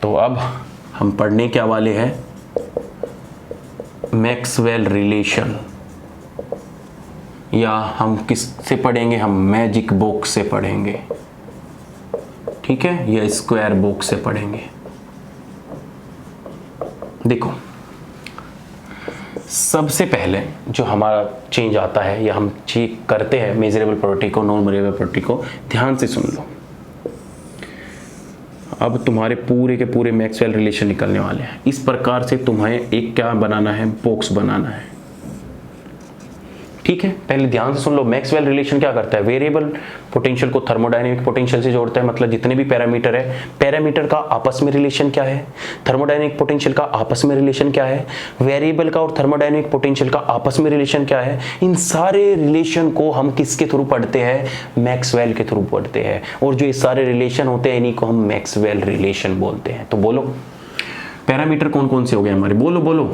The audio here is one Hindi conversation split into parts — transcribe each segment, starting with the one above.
तो अब हम पढ़ने क्या वाले हैं, मैक्सवेल रिलेशन, या हम किस से पढ़ेंगे, हम मैजिक बॉक्स से पढ़ेंगे, ठीक है, या स्क्वायर बॉक्स से पढ़ेंगे। देखो सबसे पहले जो हमारा चेंज आता है या हम चेक करते हैं मेजरेबल प्रॉपर्टी को, नॉन मेजरेबल प्रॉपर्टी को, ध्यान से सुन लो। अब तुम्हारे पूरे के पूरे मैक्सवेल रिलेशन निकलने वाले हैं। इस प्रकार से तुम्हें एक क्या बनाना है, बॉक्स बनाना है, ठीक है। पहले ध्यान से सुन लो, मैक्सवेल रिलेशन क्या करता है, वेरिएबल पोटेंशियल को थर्मोडायनेमिक पोटेंशियल से जोड़ता है। मतलब जितने भी पैरामीटर है, पैरामीटर का आपस में रिलेशन क्या है, थर्मोडायनेमिक पोटेंशियल का आपस में रिलेशन क्या है, वेरिएबल का और थर्मोडायनेमिक पोटेंशियल का आपस में रिलेशन क्या है, इन सारे रिलेशन को हम किसके थ्रू पढ़ते हैं, मैक्सवेल के थ्रू पढ़ते हैं। और जो ये सारे रिलेशन होते हैं इन्हीं को हम मैक्सवेल रिलेशन बोलते हैं। तो बोलो पैरामीटर कौन कौन से हो गए हमारे, बोलो बोलो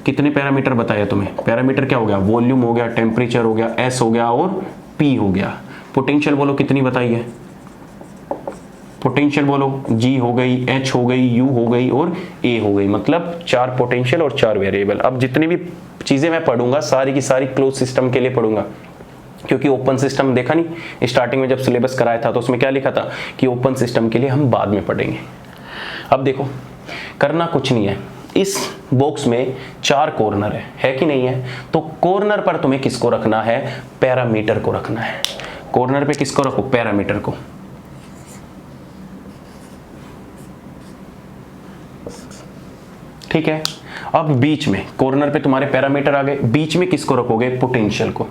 कितने पैरामीटर बताया तुम्हें। पैरामीटर क्या हो गया, वॉल्यूम हो गया, टेम्परेचर हो गया, एस हो गया और पी हो गया। पोटेंशियल बोलो कितनी बताई है, पोटेंशियल बोलो जी हो गई, एच हो गई, यू हो गई और ए हो गई। मतलब 4 पोटेंशियल और 4 वेरिएबल। अब जितनी भी चीजें मैं पढ़ूंगा सारी की सारी क्लोज सिस्टम के लिए पढ़ूंगा, क्योंकि ओपन सिस्टम देखा नहीं, स्टार्टिंग में जब सिलेबस कराया था तो उसमें क्या लिखा था कि ओपन सिस्टम के लिए हम बाद में पढ़ेंगे। अब देखो करना कुछ नहीं है, इस बॉक्स में 4 कॉर्नर है कि नहीं है। तो कॉर्नर पर तुम्हें किसको रखना है, पैरामीटर को रखना है। कॉर्नर पे किसको रखो, पैरामीटर को। ठीक है। अब बीच में कॉर्नर पे तुम्हारे पैरामीटर आ गए, बीच में किसको रखोगे, पोटेंशियल को।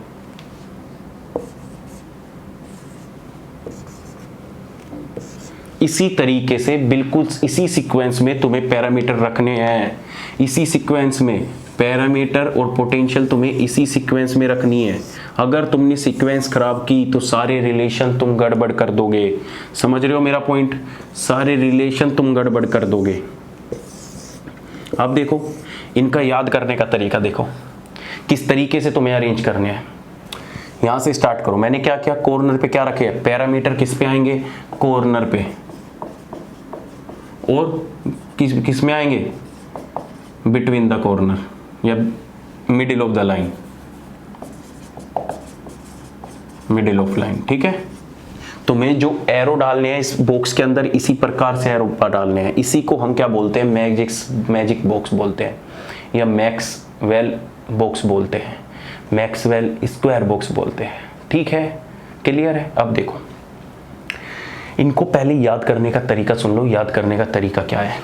इसी तरीके से बिल्कुल इसी सीक्वेंस में तुम्हें पैरामीटर रखने हैं, इसी सीक्वेंस में पैरामीटर और पोटेंशियल तुम्हें इसी सीक्वेंस में रखनी है। अगर तुमने सीक्वेंस खराब की तो सारे रिलेशन तुम गड़बड़ कर दोगे। समझ रहे हो मेरा पॉइंट, सारे रिलेशन तुम गड़बड़ कर दोगे। अब देखो इनका याद करने का तरीका देखो, किस तरीके से तुम्हें अरेंज करने हैं। यहां से स्टार्ट करो। मैंने क्या किया, कॉर्नर पे क्या रखे, पैरामीटर किस पे आएंगे, कॉर्नर पे, और किस में आएंगे, बिटवीन द कॉर्नर या middle of the line, middle of line. ठीक है। तुम्हें जो एरो डालने हैं इस बॉक्स के अंदर, इसी प्रकार से एरो डालने हैं। इसी को हम क्या बोलते हैं, मैजिक बॉक्स बोलते हैं, या मैक्सवेल बॉक्स बोलते हैं, मैक्सवेल स्क्वायर बॉक्स बोलते हैं। ठीक है, क्लियर है। अब देखो इनको पहले याद करने का तरीका सुन लो। याद करने का तरीका क्या है,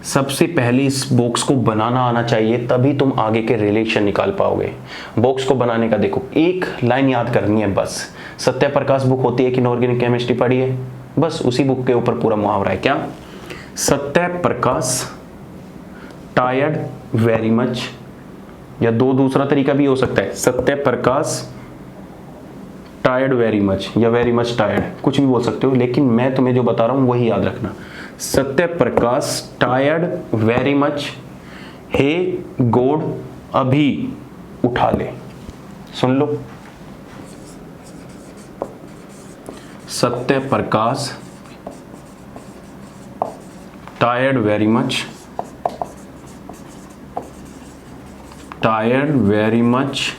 सबसे पहले इस बॉक्स को बनाना आना चाहिए, तभी तुम आगे के रिलेशन निकाल पाओगे। बॉक्स को बनाने का देखो, एक लाइन याद करनी है बस। सत्य प्रकाश बुक होती है कि इनऑर्गेनिक केमिस्ट्री पढ़ी है, बस उसी बुक के ऊपर पूरा मुहावरा है। क्या, सत्य प्रकाश टायर्ड वेरी मच, या दूसरा तरीका भी हो सकता है, सत्य प्रकाश टायर्ड वेरी मच या वेरी मच टायर्ड, कुछ भी बोल सकते हो, लेकिन मैं तुम्हें जो बता रहा हूं वही याद रखना। Satya Prakash tired very much, हे गॉड अभी उठा ले। सुन लो, Satya Prakash tired very much, tired very much,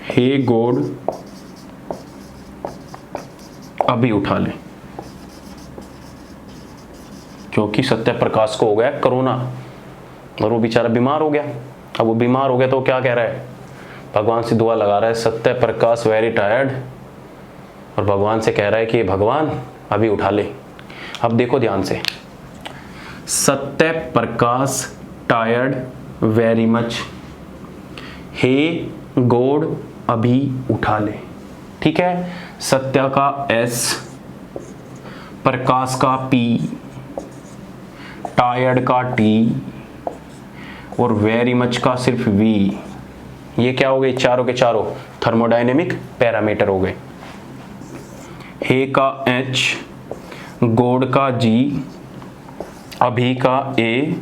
हे गॉड अभी उठा ले। क्योंकि सत्य प्रकाश को हो गया कोरोना और वो बेचारा बीमार हो गया। अब वो बीमार हो गया तो क्या कह रहा है, भगवान से दुआ लगा रहा है, सत्य प्रकाश वेरी टायर्ड, और भगवान से कह रहा है कि भगवान अभी उठा ले। अब देखो ध्यान से, सत्य प्रकाश टायर्ड वेरी मच, हे गॉड अभी उठा ले। ठीक है। सत्य का एस, प्रकाश का पी, टायर्ड का टी और वेरी मच का सिर्फ वी। ये क्या हो गए, चारों के चारों थर्मोडायनेमिक पैरामीटर हो गए। हे का एच, गॉड का जी, अभी का ए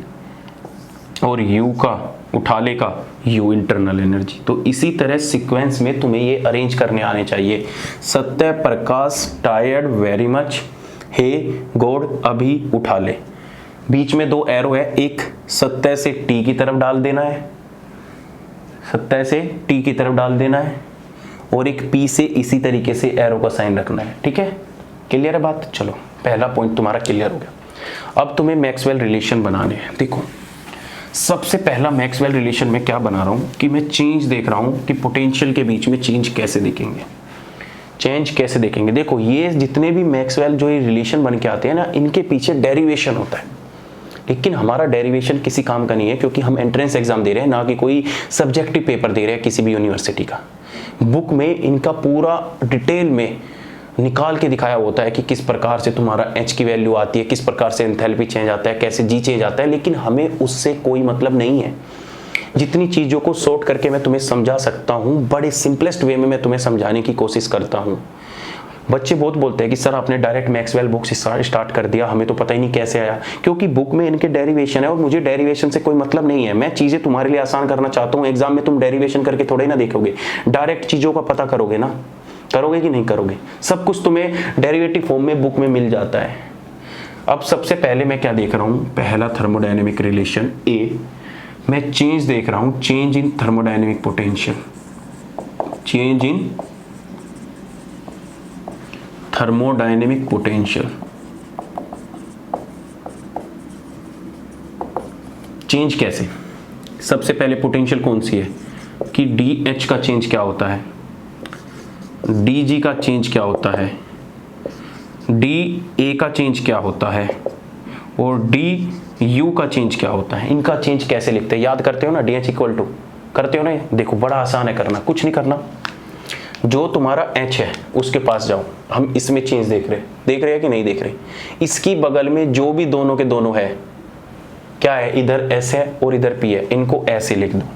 और यू का, उठाले का यू, इंटरनल एनर्जी। तो इसी तरह सीक्वेंस में तुम्हें ये अरेंज करने आने चाहिए। सत्य प्रकाश टायर्ड वेरी मच, हे गॉड अभी उठा ले। बीच में दो एरो है, एक सत्य से टी की तरफ डाल देना है, सत्य से टी की तरफ डाल देना है, और एक पी से इसी तरीके से एरो का साइन रखना है। ठीक है, क्लियर है बात? चलो पहला पॉइंट तुम्हारा क्लियर हो गया। अब तुम्हें मैक्सवेल रिलेशन बनाने हैं। देखो सबसे पहला मैक्सवेल रिलेशन में क्या बना रहा हूं कि मैं चेंज देख रहा हूं कि पोटेंशियल के बीच में चेंज कैसे देखेंगे, चेंज कैसे देखेंगे। देखो ये जितने भी मैक्सवेल जो ये रिलेशन बन के आते हैं ना, इनके पीछे डेरिवेशन होता है, लेकिन हमारा डेरिवेशन किसी काम का नहीं है, क्योंकि हम एंट्रेंस एग्जाम दे रहे हैं, ना कि कोई सब्जेक्टिव पेपर दे रहे हैं किसी भी यूनिवर्सिटी का। बुक में इनका पूरा डिटेल में निकाल के दिखाया होता है कि किस प्रकार से तुम्हारा H की वैल्यू आती है, किस प्रकार से एंथैल्पी चेंज आता है, कैसे G चेंज आता है, लेकिन हमें उससे कोई मतलब नहीं है। जितनी चीज़ों को सॉर्ट करके मैं तुम्हें समझा सकता हूँ, बड़े सिंपलेस्ट वे में मैं तुम्हें समझाने की कोशिश करता हूँ। बच्चे बहुत बोलते हैं कि सर आपने डायरेक्ट मैक्सवेल बुक से स्टार्ट कर दिया, हमें तो पता ही नहीं कैसे आया, क्योंकि बुक में इनके डेरिवेशन है और मुझे डेरिवेशन से कोई मतलब नहीं है। मैं चीज़ें तुम्हारे लिए आसान करना चाहता हूँ। एग्जाम में तुम डेरिवेशन करके थोड़े ना देखोगे, डायरेक्ट चीज़ों का पता करोगे ना, करोगे कि नहीं करोगे? सब कुछ तुम्हें डेरिवेटिव फॉर्म में बुक में मिल जाता है। अब सबसे पहले मैं क्या देख रहा हूँ, पहला थर्मोडायनेमिक रिलेशन ए, मैं चेंज देख रहा हूँ, change in thermodynamic potential, change in thermodynamic potential. Change कैसे? सबसे पहले पोटेंशियल कौन सी है कि DH का चेंज क्या होता है, DG का चेंज क्या होता है, DA का चेंज क्या होता है, और DU का चेंज क्या होता है। इनका चेंज कैसे लिखते हैं, याद करते हो ना, DH इक्वल टू करते हो ना। देखो बड़ा आसान है करना, कुछ नहीं करना। जो तुम्हारा H है उसके पास जाओ, हम इसमें चेंज देख रहे हैं कि नहीं देख रहे। इसकी बगल में जो भी दोनों के दोनों है, क्या है, इधर S है और इधर P है, इनको ऐसे लिख दो।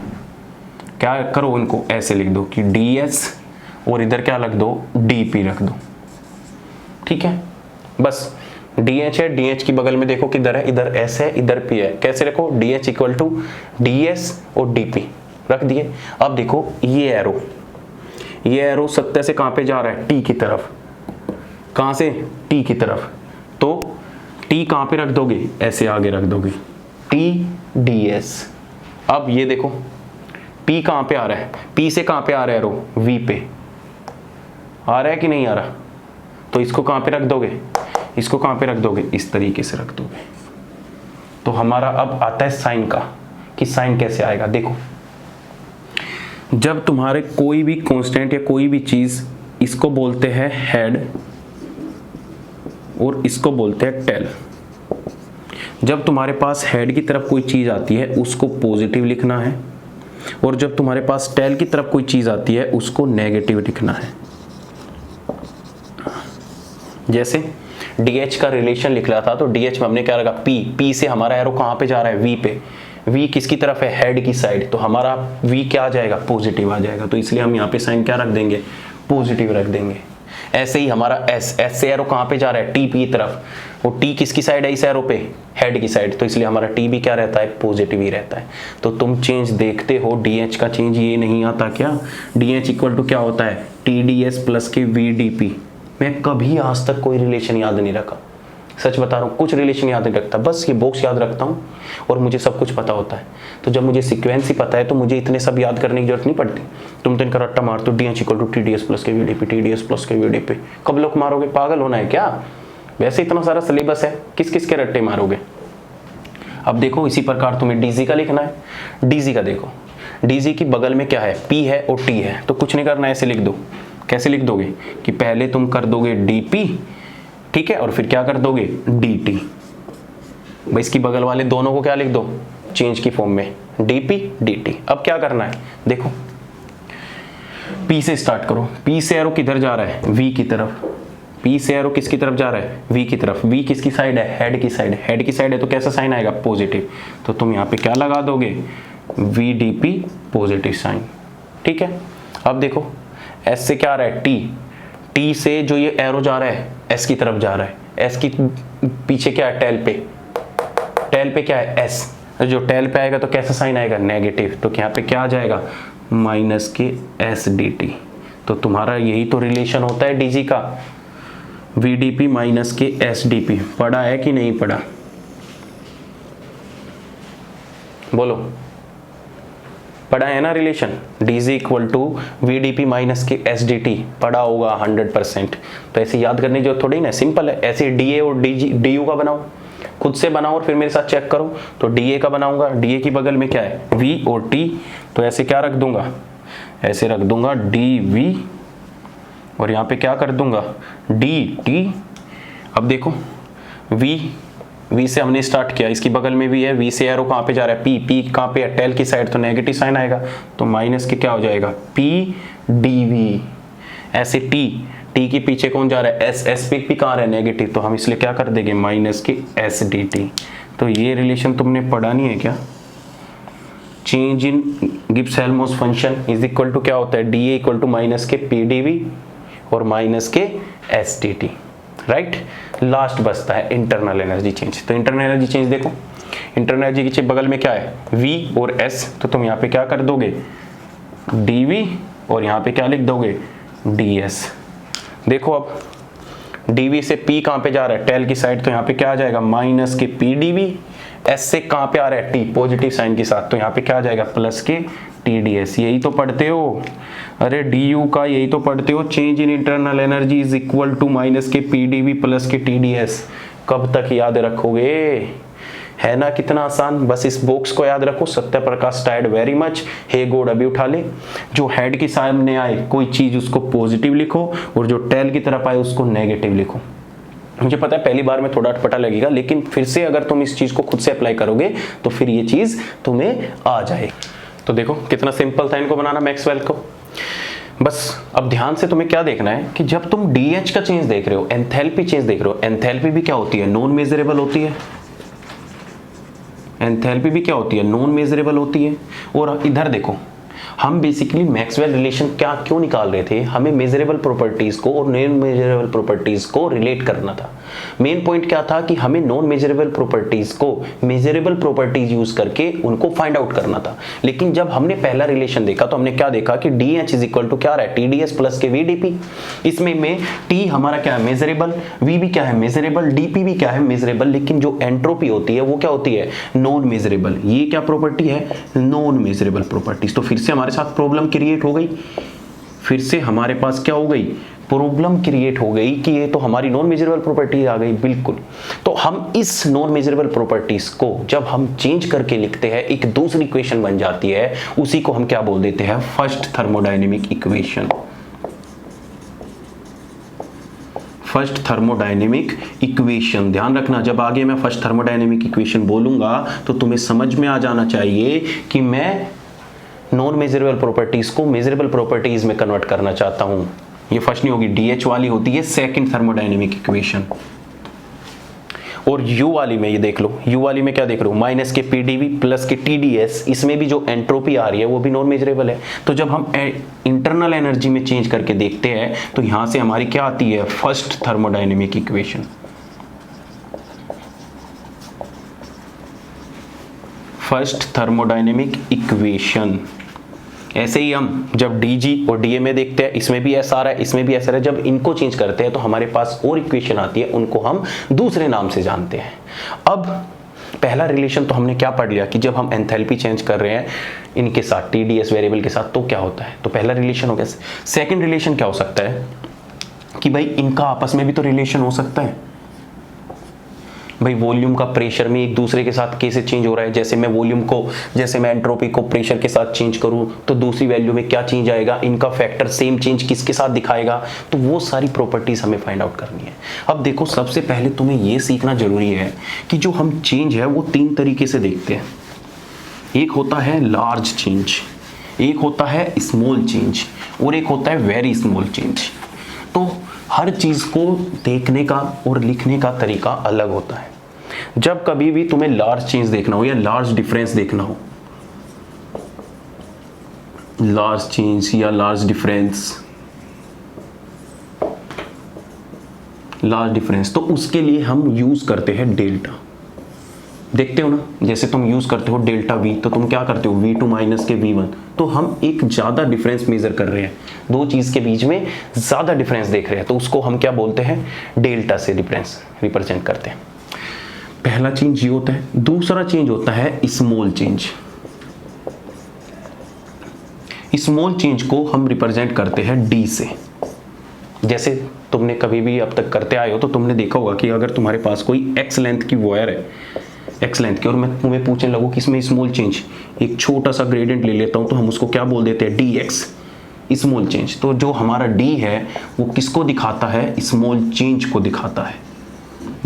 क्या करो, इनको ऐसे लिख दो कि DS और इधर क्या रख दो, DP रख दो। ठीक है, बस DH है, DH की बगल में देखो किधर है, इधर S है, इधर P है, कैसे रखो, DH इक्वल टू DS और DP रख दिए। अब देखो ये एरो सत्य से कहां पे जा रहा है, T की तरफ। कहां से, T की तरफ। तो T कहां पे रख दोगे, ऐसे आगे रख दोगे, TDS। अब ये देखो P कहां पे आ रहा है, P से कहां पे आ रहा है एरो, V पे आ रहा है कि नहीं आ रहा। तो इसको कहां पे रख दोगे, इसको कहां पे रख दोगे, इस तरीके से रख दोगे। तो हमारा अब आता है साइन का, कि साइन कैसे आएगा। देखो जब तुम्हारे कोई भी कांस्टेंट या कोई भी चीज, इसको बोलते हैं हेड और इसको बोलते हैं टेल। जब तुम्हारे पास हेड की तरफ कोई चीज आती है उसको पॉजिटिव लिखना है, और जब तुम्हारे पास टेल की तरफ कोई चीज आती है उसको नेगेटिव लिखना है। जैसे DH का रिलेशन लिख रहा था, तो DH में हमने क्या रखा, P से हमारा एरो कहां पे जा रहा है, V पे। V किसकी तरफ है, हेड की साइड, तो हमारा V क्या आ जाएगा, पॉजिटिव आ जाएगा। तो इसलिए हम यहाँ पे साइन क्या रख देंगे, पॉजिटिव रख देंगे। ऐसे ही हमारा S से एरो कहां पे जा रहा है, TP की तरफ, और T किसकी साइड है इस एरो पे, हेड की साइड, तो इसलिए हमारा T भी क्या रहता है, पॉजिटिव ही रहता है। तो तुम चेंज देखते हो, DH का चेंज ये नहीं आता क्या, DH इक्वल टू क्या होता है, TDS प्लस के VDP। मैं कभी आज तक कोई रिलेशन याद नहीं रखा, सच बता रहा हूँ, कुछ रिलेशन याद नहीं रखता, बस ये बॉक्स याद रखता हूँ और मुझे सब कुछ पता होता है। तो जब मुझे सीक्वेंस ही पता है तो मुझे इतने सब याद करने की जरूरत नहीं पड़ती। तुम तो इनका रट्टा मार दो, DH equal to TDS plus K VDP, TDS plus K VDP, कब लोग मारोगे, पागल होना है क्या? वैसे इतना सारा सिलेबस है, किस किस के रट्टे मारोगे। अब देखो इसी प्रकार तुम्हें DG का लिखना है। DG का देखो, DG की बगल में क्या है, P है और T है, तो कुछ नहीं करना है, ऐसे लिख दो। कैसे लिख दोगे कि पहले तुम कर दोगे DP, ठीक है, और फिर क्या कर दोगे, DT। भाई इसकी बगल वाले दोनों को क्या लिख दो, चेंज की फॉर्म में, DP DT। अब क्या करना है, देखो P से स्टार्ट करो। P से एरो किधर जा रहा है, V की तरफ। P से एरो किसकी तरफ जा रहा है, V की तरफ। V किसकी साइड है, हेड की साइड। हेड की साइड है तो कैसा साइन आएगा, पॉजिटिव। तो तुम यहाँ पे क्या लगा दोगे, VDP पॉजिटिव साइन। ठीक है, अब देखो S से क्या आ रहा है, T से जो ये एरो जा रहा है S की तरफ जा रहा है। S की पीछे क्या है, टेल पे। टेल पे क्या है, S। जो टेल पे आएगा तो कैसा साइन आएगा, नेगेटिव। तो यहाँ पे क्या आ जाएगा, माइनस के SDT। तो तुम्हारा यही तो रिलेशन होता है DG का। VDP माइनस के SDP पढ़ा है कि नहीं पढ़ा? बोलो, पढ़ा है ना relation? DG equal to VDP माइनस के SDT पढ़ा होगा 100%। तो ऐसे याद करने की जरूरत थोड़ी ना, सिंपल है। ऐसे DA और DU का बनाओ, खुद से बनाओ और फिर मेरे साथ चेक करो। तो DA का बनाऊंगा, DA की बगल में क्या है? V और T। तो ऐसे क्या रख दूंगा? ऐसे रख दूंगा DV और यहाँ पे क्या कर दूंगा? DT। अब देखो V से हमने स्टार्ट किया, इसकी बगल में भी है, V से एरो कहाँ पे जा रहा है? P कहाँ पे है? टेल की साइड, तो नेगेटिव साइन आएगा, तो माइनस के क्या हो जाएगा? PDV। ऐसे T के पीछे कौन जा रहा है? S पे भी कहाँ रहा है? नेगेटिव, तो हम इसलिए क्या कर देंगे? माइनस के SDT। तो ये रिलेशन तुमने पढ़ा नहीं है क्या? Change in Gibbs Helmholtz function is equal to क्या होता है? DA इक्वल टू माइनस के PDV और माइनस के SDT, राइट। लास्ट बचता है इंटरनल एनर्जी चेंज। तो इंटरनल एनर्जी चेंज देखो, इंटरनल एनर्जी के बगल में क्या है? V और S। तो तुम यहाँ पे क्या कर दोगे? DV और यहाँ पे क्या लिख दोगे? DS। देखो अब DV से P कहाँ पे जा रहा है? टेल की साइड, तो यहाँ पे क्या आ जाएगा? माइनस के PDV। S से कहाँ पे आ रहा है? T पॉजिटिव साइन के साथ, तो यहाँ पे क्या आ जाएगा? प्लस के TDS। यही तो पढ़ते हो, अरे DU का यही तो पढ़ते हो, change in internal energy is equal to minus के PDV प्लस के TDS। कब तक याद रखोगे? है ना कितना आसान। बस इस बॉक्स को याद रखो, सत्य प्रकाश टायर्ड वेरी मच, हे गॉड अभी उठा ले। जो हेड के सामने आए कोई चीज उसको पॉजिटिव लिखो और जो टेल की तरफ आए उसको नेगेटिव लिखो। मुझे पता है पहली बार में थोड़ा अटपटा लगेगा, लेकिन फिर से अगर तुम इस चीज को खुद से अप्लाई करोगे तो फिर ये चीज तुम्हें आ जाएगी। तो देखो कितना सिंपल था इनको बनाना, मैक्सवेल को। बस अब ध्यान से तुम्हें क्या देखना है कि जब तुम DH का चेंज देख रहे हो, एंथैल्पी चेंज देख रहे हो, एंथैल्पी भी क्या होती है? नॉन मेजरेबल होती है। एंथैल्पी भी क्या होती है? नॉन मेजरेबल होती है। और इधर देखो, हम बेसिकली मैक्सवेल रिलेशन क्या क्यों निकाल रहे थे? हमें मेजरेबल प्रॉपर्टीज को और नॉन मेजरेबल प्रॉपर्टीज को रिलेट करना था। मेन पॉइंट क्या था कि हमें नॉन मेजरेबल प्रॉपर्टीज को मेजरेबल प्रॉपर्टीज यूज करके उनको फाइंड आउट करना था। लेकिन जब हमने पहला रिलेशन देखा तो हमने क्या देखा कि DH इज इक्वल टू क्या रहा है? TDS plus K VDP। इसमें में T हमारा क्या है? मेजरेबल, V भी क्या है? मेजरेबल, DP भी क्या है? मेजरेबल। लेकिन जो एंट्रोपी होती है वो क्या होती है? Non measurable. ये क्या प्रॉपर्टी है? Non measurable properties. तो फिर से हमारे साथ प्रॉब्लम क्रिएट हो गई, फिर से हमारे पास क्या हो गई? प्रॉब्लम क्रिएट हो गई कि ये तो हमारी नॉन मेजरेबल प्रॉपर्टी आ गई। बिल्कुल। तो हम इस नॉन मेजरेबल प्रॉपर्टीज को जब हम चेंज करके लिखते हैं एक दूसरी इक्वेशन बन जाती है, उसी को हम क्या बोल देते हैं? First thermodynamic equation. First thermodynamic equation. ध्यान रखना, जब आगे मैं फर्स्ट थर्मोडायनेमिक इक्वेशन बोलूंगा तो तुम्हें समझ में आ जाना चाहिए कि मैं नॉन मेजरेबल प्रॉपर्टीज को मेजरेबल प्रॉपर्टीज में कन्वर्ट करना चाहता हूं। ये फर्स्ट नहीं होगी, DH वाली होती है सेकंड थर्मोडायनेमिक इक्वेशन। और U वाली में ये देख लो, U वाली में क्या देख रहे हो? माइनस के PDV प्लस के TDS। इसमें भी जो एंट्रोपी आ रही है वो भी नॉन मेजरेबल है। तो जब हम इंटरनल एनर्जी में चेंज करके देखते हैं तो यहां से हमारी क्या आती है? First thermodynamic equation. First thermodynamic equation. ऐसे ही हम जब DG और DA में देखते हैं, इसमें भी ऐसा आ रहा है, इसमें भी ऐसा रहा है। जब इनको चेंज करते हैं तो हमारे पास और इक्वेशन आती है, उनको हम दूसरे नाम से जानते हैं। अब पहला रिलेशन तो हमने क्या पढ़ लिया कि जब हम एंथैल्पी चेंज कर रहे हैं इनके साथ, TDS वेरिएबल के साथ, तो क्या होता है? तो पहला रिलेशन हो गया। सेकेंड रिलेशन क्या हो सकता है कि भाई इनका आपस में भी तो रिलेशन हो सकता है। भाई वॉल्यूम का प्रेशर में एक दूसरे के साथ कैसे चेंज हो रहा है? जैसे मैं वॉल्यूम को, जैसे मैं एंट्रोपी को प्रेशर के साथ चेंज करूं तो दूसरी वैल्यू में क्या चेंज आएगा? इनका फैक्टर सेम चेंज किसके साथ दिखाएगा? तो वो सारी प्रॉपर्टीज हमें फाइंड आउट करनी है। अब देखो, सबसे पहले तुम्हें ये सीखना जरूरी है कि जो हम चेंज है वो तीन तरीके से देखते हैं। एक होता है लार्ज चेंज, एक होता है स्मॉल चेंज और एक होता है वेरी स्मॉल चेंज। तो हर चीज को देखने का और लिखने का तरीका अलग होता है। जब कभी भी तुम्हें लार्ज चेंज देखना हो या लार्ज डिफरेंस देखना हो, लार्ज चेंज या लार्ज डिफरेंस, लार्ज डिफरेंस, तो उसके लिए हम यूज करते हैं डेल्टा। देखते हो ना, जैसे तुम यूज करते हो डेल्टा वी, तो तुम क्या करते हो V2 माइनस के V1, तो हम एक ज्यादा डिफरेंस मेजर कर रहे हैं, दो चीज के बीच में ज्यादा डिफरेंस देख रहे हैं, तो उसको हम क्या बोलते हैं, डेल्टा से डिफरेंस रिप्रेजेंट करते हैं। पहला चेंज ये होता है। दूसरा चेंज होता है स्मॉल चेंज। स्मॉल चेंज को हम रिप्रेजेंट करते हैं D से। जैसे तुमने कभी भी अब तक करते आए हो तो तुमने देखा होगा कि अगर तुम्हारे पास कोई x लेंथ की वायर है, x लेंथ की, और मैं तुम्हें पूछने लगूँ कि इसमें स्मॉल चेंज, एक छोटा सा ग्रेडियंट ले लेता हूँ, तो हम उसको क्या बोल देते हैं, dx, स्मॉल चेंज। तो जो हमारा D है वो किसको दिखाता है, स्मॉल चेंज को दिखाता है।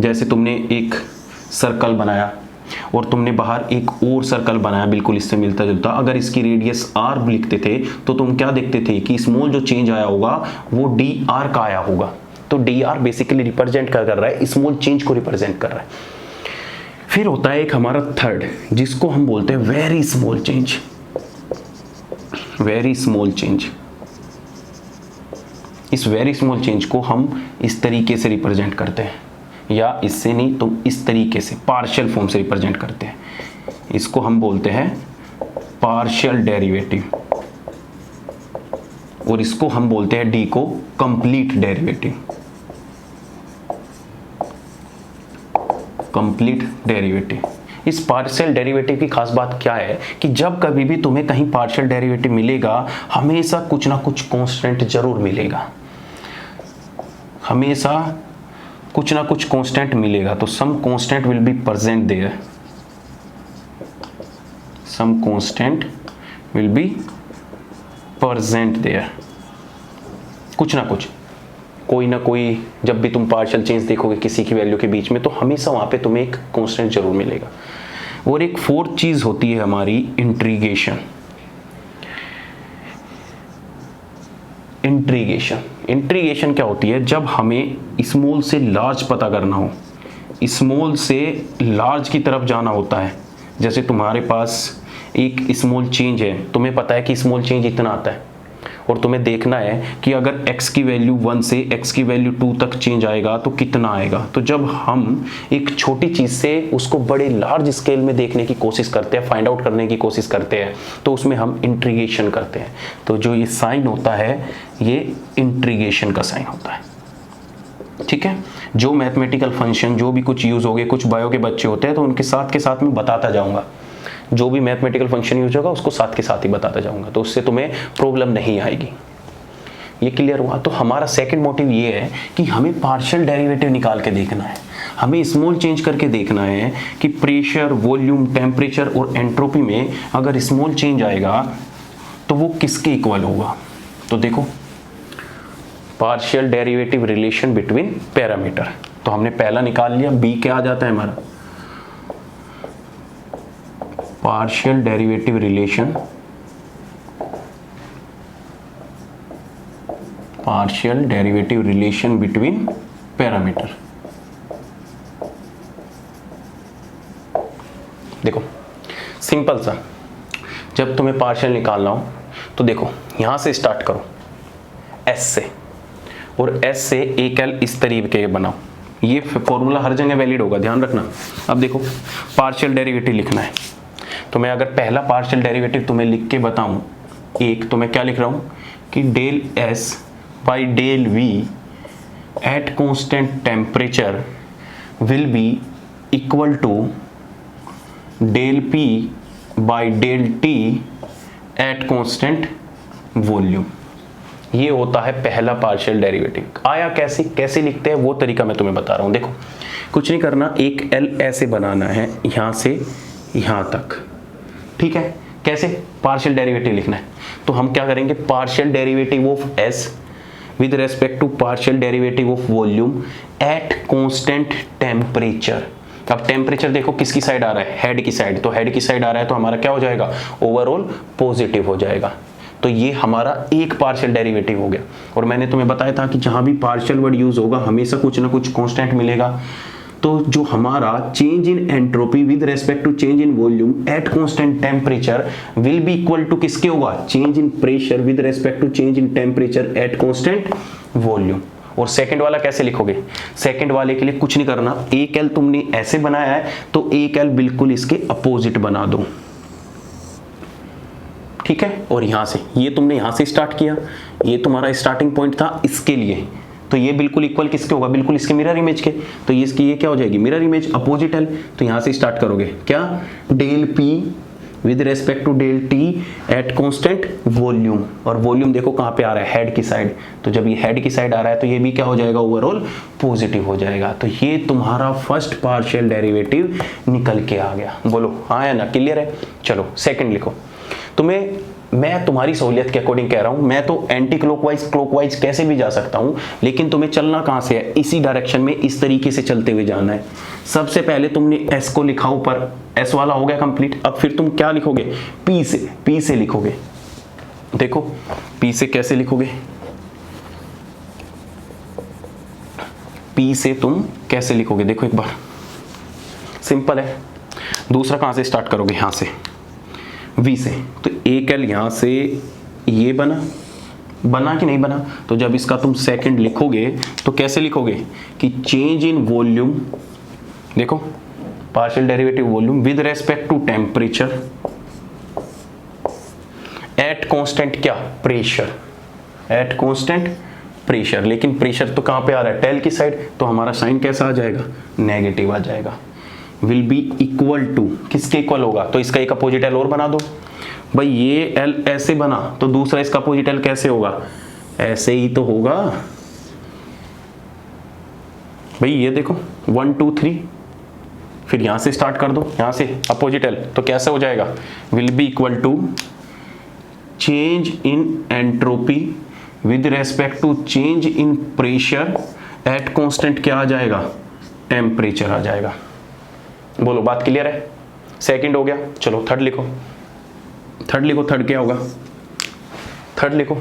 जैसे तुमने एक सर्कल बनाया और तुमने बाहर एक और सर्कल बनाया बिल्कुल इससे मिलता जुलता, अगर इसकी रेडियस r लिखते थे तो तुम क्या देखते थे कि स्मॉल जो चेंज आया होगा वो dr का आया होगा। तो dr बेसिकली रिप्रेजेंट क्या कर रहा है, स्मॉल चेंज को रिप्रेजेंट कर रहा है। फिर होता है एक हमारा थर्ड, जिसको हम बोलते हैं very small change. Very small change, इस वेरी स्मॉल चेंज को हम इस तरीके से रिप्रेजेंट करते हैं, या इससे नहीं तो इस तरीके से पार्शियल फॉर्म से रिप्रेजेंट करते हैं। इसको हम बोलते हैं पार्शियल डेरिवेटिव, और इसको हम बोलते हैं D को कंप्लीट डेरिवेटिव। Complete derivative. इस पार्शियल डेरिवेटिव की खास बात क्या है कि जब कभी भी तुम्हें कहीं पार्शियल डेरिवेटिव मिलेगा, हमेशा कुछ ना कुछ कांस्टेंट जरूर मिलेगा, हमेशा कुछ ना कुछ कांस्टेंट मिलेगा। तो some constant will be present there, some constant will be present there, कुछ ना कुछ, कोई ना कोई। जब भी तुम पार्शियल चेंज देखोगे किसी की वैल्यू के बीच में, तो हमेशा वहां पे तुम्हें एक कांस्टेंट जरूर मिलेगा। और एक फोर्थ चीज होती है हमारी इंट्रीगेशन। इंट्रीगेशन क्या होती है, जब हमें स्मॉल से लार्ज पता करना हो, स्मॉल से लार्ज की तरफ जाना होता है। जैसे तुम्हारे पास एक स्मॉल चेंज है, तुम्हें पता है कि स्मॉल चेंज इतना आता है, और तुम्हें देखना है कि अगर x की वैल्यू 1 से x की वैल्यू 2 तक चेंज आएगा तो कितना आएगा। तो जब हम एक छोटी चीज़ से उसको बड़े लार्ज स्केल में देखने की कोशिश करते हैं, फाइंड आउट करने की कोशिश करते हैं, तो उसमें हम इंट्रीगेशन करते हैं। तो जो ये साइन होता है, ये इंट्रीगेशन का साइन होता है। ठीक है, जो मैथमेटिकल फंक्शन जो भी कुछ यूज़ हो गए, कुछ बायो के बच्चे होते हैं तो उनके साथ में बताता जाऊँगा, जो भी मैथमेटिकल फंक्शन यूज होगा उसको साथ के साथ ही बताता जाऊंगा, तो उससे तुम्हें प्रॉब्लम नहीं आएगी। ये क्लियर हुआ। तो हमारा सेकंड मोटिव ये है कि हमें पार्शियल डेरिवेटिव निकाल के देखना है, हमें स्मॉल चेंज करके देखना है कि प्रेशर, वॉल्यूम, टेम्परेचर और एंट्रोपी में अगर स्मॉल चेंज आएगा तो वो किसके इक्वल होगा। तो देखो, partial derivative relation between parameter, तो हमने पहला निकाल लिया, बी क्या आ जाता है हमारा, partial derivative relation, partial derivative relation between parameter. देखो सिंपल सा, जब तुम्हें पार्शियल निकालना हो तो देखो यहां से स्टार्ट करो S से, और S से एक L इस तरीके के बनाओ। ये फॉर्मूला हर जगह वैलिड होगा, ध्यान रखना। अब देखो पार्शियल डेरिवेटिव लिखना है, तो मैं अगर पहला पार्शियल डेरिवेटिव तुम्हें लिख के बताऊं एक, तो मैं क्या लिख रहा हूं कि del S by del V at constant temperature will be equal to del P by del T at constant volume. ये होता है पहला पार्शियल डेरिवेटिव। आया कैसे लिखते हैं वो तरीका मैं तुम्हें बता रहा हूं। देखो कुछ नहीं करना, एक L ऐसे बनाना है यहां से यहां तक, ठीक है। कैसे पार्शियल डेरिवेटिव लिखना है, तो हम क्या करेंगे, partial derivative of S with respect to partial derivative of volume at constant temperature. अब टेम्परेचर देखो किसकी साइड आ रहा है, हेड की साइड, तो हेड की साइड आ रहा है तो हमारा क्या हो जाएगा, ओवरऑल पॉजिटिव हो जाएगा। तो ये हमारा एक पार्शियल डेरिवेटिव हो गया। और मैंने तुम्हें बताया था कि जहां भी पार्शियल वर्ड यूज होगा हमेशा कुछ ना कुछ कांस्टेंट मिलेगा। तो जो हमारा change in entropy with respect to change in volume at constant temperature will be equal to किसके होगा, change in pressure with respect to change in temperature at constant volume. और सेकंड वाला कैसे लिखोगे? सेकंड वाले के लिए कुछ नहीं करना, एक एल तुमने ऐसे बनाया है तो एक एल बिल्कुल इसके अपोजिट बना दो, ठीक है। और यहां से ये तुमने यहां से स्टार्ट किया, ये तुम्हारा स्टार्टिंग पॉइंट था इसके लिए, तो ये बिल्कुल इक्वल किसके होगा? बिल्कुल इसके मिरर इमेज के। तो ये इसकी ये क्या हो जाएगी? Mirror image, opposite L. तो यहां से स्टार्ट करोगे क्या? Del P with respect to del T at constant volume, और वॉल्यूम देखो कहां पे आ रहा है? हेड की साइड। तो जब ये हेड की साइड आ रहा है तो ये भी क्या हो जाएगा? ओवरऑल पॉजिटिव हो जाएगा। तो ये तुम्हारा फर्स्ट पार्शियल डेरिवेटिव निकल के आ गया। बोलो हाँ या ना? क्लियर है? चलो सेकंड लिखो। मैं तुम्हारी सहूलियत के अकॉर्डिंग कह रहा हूं, मैं तो एंटी क्लॉकवाइज क्लॉकवाइज कैसे भी जा सकता हूं, लेकिन तुम्हें चलना कहां से है? इसी डायरेक्शन में, इस तरीके से चलते हुए जाना है। सबसे पहले तुमने एस को लिखा ऊपर, एस वाला हो गया कंप्लीट। अब फिर तुम क्या लिखोगे? पी से लिखोगे। देखो पी से कैसे लिखोगे? पी से तुम कैसे लिखोगे? देखो एक बार, सिंपल है। दूसरा कहां से स्टार्ट करोगे? यहां से, वी से। तो एक एल यहां से ये बना कि नहीं बना? तो जब इसका तुम सेकंड लिखोगे तो कैसे लिखोगे कि चेंज इन वॉल्यूम, देखो partial derivative volume with respect to temperature at constant क्या? Pressure, at constant pressure. लेकिन प्रेशर तो कहां पे आ रहा है? टेल की साइड। तो हमारा साइन कैसा आ जाएगा? नेगेटिव आ जाएगा। विल बी इक्वल टू, किसके इक्वल होगा? तो इसका एक अपोजिट एल और बना दो भाई। ये एल ऐसे बना तो दूसरा इसका अपोजिट एल कैसे होगा? ऐसे ही तो होगा भाई। ये देखो 1 2 3, फिर यहां से स्टार्ट कर दो, यहां से अपोजिट एल, तो कैसे हो जाएगा? Will be equal to change in entropy with respect to change in pressure at constant क्या आ जाएगा? टेम्परेचर आ जाएगा। बोलो बात क्लियर है? सेकंड हो गया। चलो थर्ड लिखो। थर्ड क्या होगा? थर्ड लिखो।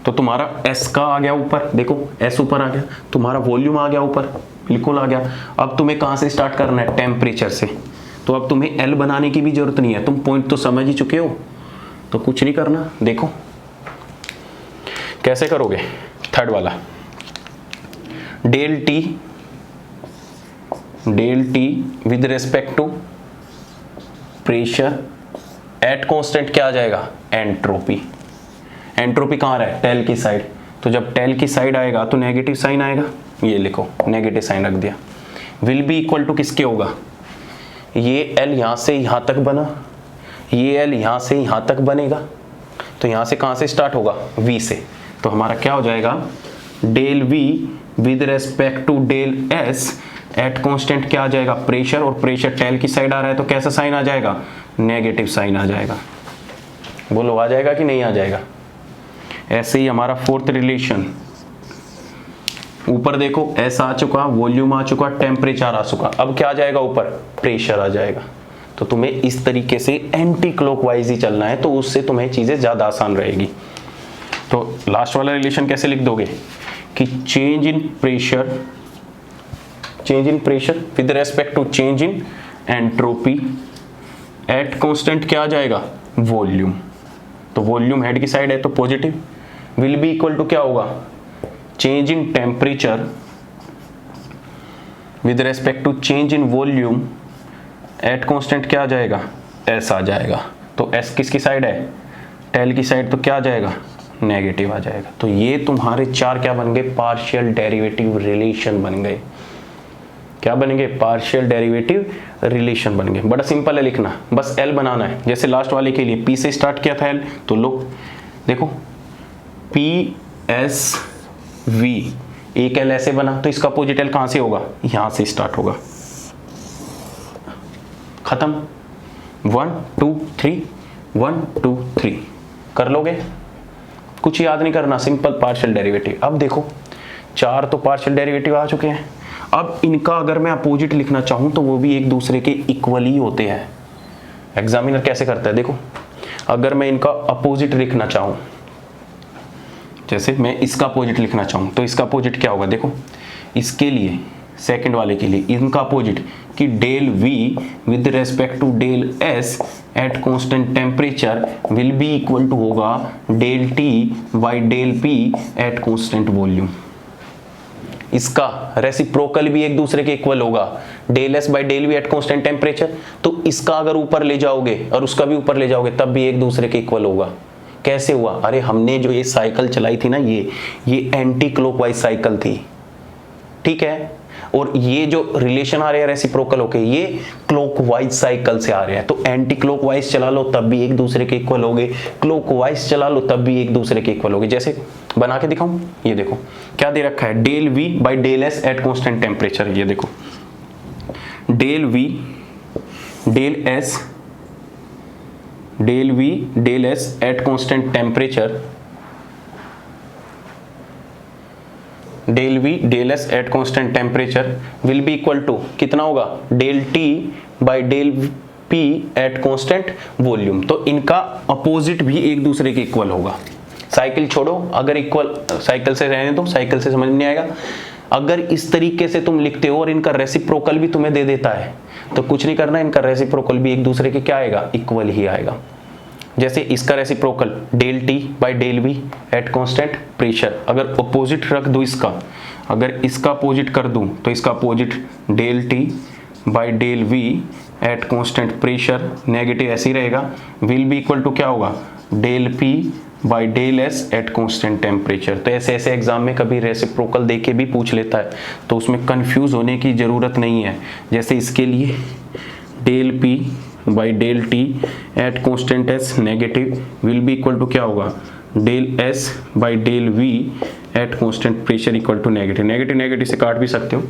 तो तुम्हारा एस का आ गया ऊपर, देखो एस ऊपर आ गया, तुम्हारा वॉल्यूम आ गया ऊपर, बिल्कुल आ गया। अब तुम्हें कहां से स्टार्ट करना है? टेम्परेचर से। तो अब तुम्हें एल बनाने की भी जरूरत नहीं है, तुम पॉइंट तो समझ ही चुके हो, तो कुछ नहीं करना। देखो कैसे करोगे? थर्ड वाला, del T with respect to pressure at constant क्या आ जाएगा? एंट्रोपी। एंट्रोपी कहां रहा है? टेल की साइड। तो जब टेल की साइड आएगा तो नेगेटिव साइन आएगा, ये लिखो नेगेटिव साइन रख दिया। विल बी इक्वल टू किसके होगा? ये एल यहां से यहां तक बना, ये एल यहां से यहां तक बनेगा, तो यहां से कहां से स्टार्ट होगा? वी से। तो हमारा क्या हो जाएगा? Del V with respect to del S at constant क्या आ जाएगा? प्रेशर, और प्रेशर टेल की साइड आ रहा है तो कैसा साइन आ जाएगा? नेगेटिव साइन आ जाएगा। बोलो आ जाएगा कि नहीं आ जाएगा? ऐसे ही हमारा फोर्थ रिलेशन, ऊपर देखो एस आ चुका, वॉल्यूम आ चुका, टेम्परेचर आ चुका, अब क्या आ जाएगा ऊपर? प्रेशर आ जाएगा। तो तुम्हें इस तरीके से एंटी क्लॉकवाइज ही चलना है, तो उससे तुम्हें चीजें ज्यादा आसान रहेगी। तो लास्ट वाला रिलेशन कैसे लिख दोगे कि change in pressure with respect to change in entropy at constant क्या आ जाएगा? वॉल्यूम। तो वॉल्यूम हेड की साइड है तो positive. Will be equal to क्या होगा? Change in temperature with respect to change in volume at constant क्या आ जाएगा? एस आ जाएगा। तो एस किसकी साइड है? टेल की साइड, तो क्या आ जाएगा? नेगेटिव आ जाएगा। तो ये तुम्हारे चार क्या बन गए? पार्शियल डेरिवेटिव रिलेशन बन गए। क्या बनेंगे? पार्शियल डेरिवेटिव रिलेशन बन गए। बड़ा सिंपल है लिखना, बस एल बनाना है। जैसे लास्ट वाले के लिए पी से स्टार्ट किया था एल, तो लो देखो पी एस वी, एक एल ऐसे बना, तो इसका अपोजिट एल कहां से होगा? यहां से स्टार्ट होगा। खत्म। 1 2 3 1 2 3 कर लोगे? कुछ याद नहीं करना, सिंपल पार्शियल डेरिवेटिव। अब देखो चार तो पार्शियल डेरिवेटिव आ चुके हैं। अब इनका अगर मैं अपोजिट लिखना चाहूं तो वो भी एक दूसरे के इक्वल ही होते हैं। एग्जामिनर कैसे करता है देखो, अगर मैं इनका अपोजिट लिखना चाहूं, जैसे मैं इसका अपोजिट लिखना चाहूं तो इसका अपोजिट क्या होगा? देखो इसके लिए, सेकंड वाले के लिए इनका अपोजिट कि del V with respect to del S at constant temperature will be equal to होगा del T by del P at constant volume. इसका रेसिप्रोकल भी एक दूसरे के इक्वल होगा, del S by del V at constant temperature. तो इसका अगर ऊपर ले जाओगे और उसका भी ऊपर ले जाओगे तब भी एक दूसरे के इक्वल होगा। कैसे हुआ? अरे हमने जो ये साइकिल चलाई थी ना, ये एंटी क्लॉकवाइज साइकिल थी, ठीक है। और ये जो रिलेशन आ रहे हैं रेसिप्रोकल होके, ये क्लॉकवाइज साइकिल से आ रहे हैं। तो एंटी क्लॉकवाइज चला लो तब भी एक दूसरे के इक्वल होगे, क्लॉकवाइज चला लो तब भी एक दूसरे के इक्वल होगे। जैसे बना के दिखाऊं, ये देखो क्या दे रखा है, del V by del S at constant temperature. ये देखो del V del S at constant temperature, del V del S at constant temperature will be equal to कितना होगा, del T by del P at constant volume. तो इनका अपोजिट भी एक दूसरे के इक्वल होगा। साइकिल छोड़ो, अगर इक्वल साइकिल से रहने दो, साइकिल से समझ नहीं आएगा। अगर इस तरीके से तुम लिखते हो और इनका रेसिप्रोकल भी तुम्हें दे देता है तो कुछ नहीं करना, इनका रेसिप्रोकल भी एक दूसरे के क्या आएगा, इक्वल ही आएगा। जैसे इसका reciprocal del T by del V at constant pressure, अगर अपोजिट रख दूं इसका, अगर इसका अपोजिट कर दूं तो इसका opposite del T by del V at constant pressure, negative ऐसे ही रहेगा, विल बी इक्वल टू क्या होगा, del P by del S at constant temperature. तो ऐसे ऐसे एग्जाम में कभी रेसिप्रोकल दे के भी पूछ लेता है, तो उसमें कंफ्यूज होने की जरूरत नहीं है। जैसे इसके लिए del P by del T at constant S negative will be equal to क्या होगा, del S by del V at constant pressure equal to negative, negative negative से काट भी सकते हो,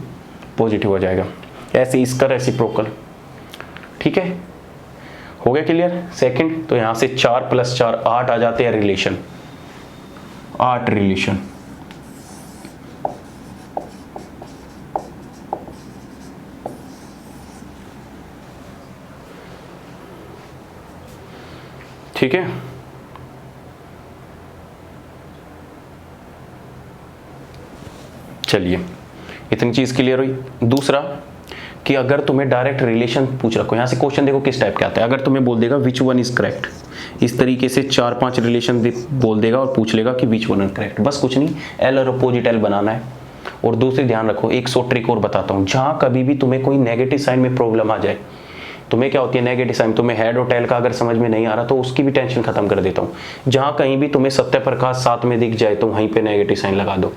पॉजिटिव हो जाएगा। ऐसे इसका रेसिप्रोकल, ठीक है, हो गया क्लियर। सेकंड, तो यहां से 4 + 4 8 आ जाते हैं रिलेशन, 8 रिलेशन। ठीक है, चलिए इतनी चीज क्लियर हुई। दूसरा कि अगर तुम्हें डायरेक्ट रिलेशन पूछ रखो, यहां से क्वेश्चन देखो किस टाइप का आता है। अगर तुम्हें बोल देगा विच वन इज करेक्ट, इस तरीके से 4-5 रिलेशन बोल देगा और पूछ लेगा कि विच वन इज करेक्ट, बस कुछ नहीं, एल और अपोजिट एल बनाना है। और दूसरी ध्यान रखो, एक सौ ट्रिक और बताता हूं, जहां कभी भी तुम्हें कोई नेगेटिव साइन में प्रॉब्लम आ जाए, तुम्हें क्या होती है नेगेटिव साइन, तुम्हें हेड और टेल का अगर समझ में नहीं आ रहा तो उसकी भी टेंशन खत्म कर देता हूं। जहां कहीं भी तुम्हें सत्य प्रकाश साथ में दिख जाए तो वहीं पे नेगेटिव साइन लगा दो।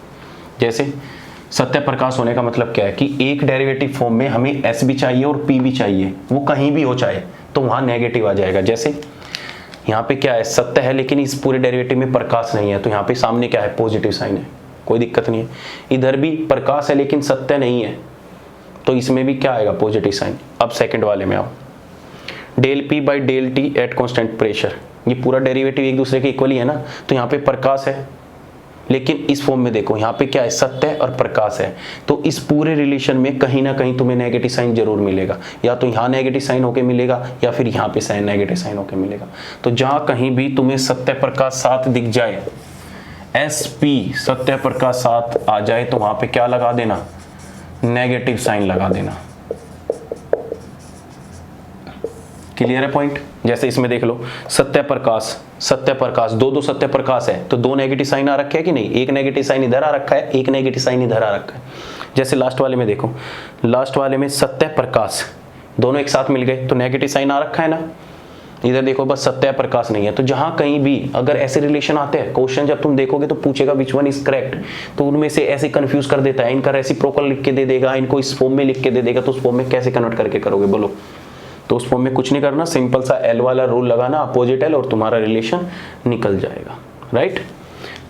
जैसे सत्य प्रकाश होने का मतलब क्या है कि एक डेरिवेटिव फॉर्म में हमें एस भी चाहिए और पी भी चाहिए, वो कहीं भी हो चाहे, तो वहां नेगेटिव आ जाएगा। जैसे यहाँ पे क्या है, सत्य है लेकिन इस पूरे डेरिवेटिव में प्रकाश नहीं है, तो यहाँ पे सामने क्या है, पॉजिटिव साइन है, कोई दिक्कत नहीं है। इधर भी प्रकाश है लेकिन सत्य नहीं है, तो इसमें भी क्या आएगा, पॉजिटिव साइन। अब सेकंड वाले में आओ, del P by del T at constant pressure, ये पूरा डेरिवेटिव एक दूसरे के इक्वल ही है ना, तो यहाँ पे प्रकाश है लेकिन इस फॉर्म में देखो यहाँ पे क्या है, सत्य और प्रकाश है, तो इस पूरे रिलेशन में कहीं ना कहीं तुम्हें नेगेटिव साइन जरूर मिलेगा, या तो यहाँ नेगेटिव साइन होके मिलेगा या फिर यहाँ पे साइन नेगेटिव साइन होके मिलेगा। तो जहां कहीं भी तुम्हें सत्य प्रकाश साथ दिख जाए, एस पी सत्य प्रकाश साथ आ जाए, तो वहां पे क्या लगा देना, नेगेटिव साइन लगा देना। क्लियर है पॉइंट। जैसे इसमें देख लो, सत्य प्रकाश दो सत्य प्रकाश है, तो 2 नेगेटिव साइन आ रखे है कि नहीं, एक नेगेटिव साइन इधर आ रखा है, एक नेगेटिव साइन इधर आ रखा है। जैसे लास्ट वाले में देखो, लास्ट वाले में सत्य प्रकाश दोनों एक साथ मिल गए तो नेगेटिव साइन आ रखा है ना, इधर देखो बस सत्य प्रकाश नहीं है। तो जहां कहीं भी अगर ऐसे रिलेशन आते हैं, क्वेश्चन जब तुम देखोगे तो पूछेगा विच वन इज करेक्ट, तो उनमें से ऐसे कंफ्यूज कर देता है, इनका रेसिप्रोकल लिख के दे देगा, इनको इस फॉर्म में लिख के दे देगा, तो उस फॉर्म में कैसे कन्वर्ट करके करोगे बोलो। तो उस फॉर्म में कुछ नहीं करना, सिंपल सा एल वाला रूल लगाना, अपोजिट एल, और तुम्हारा रिलेशन निकल जाएगा, राइट।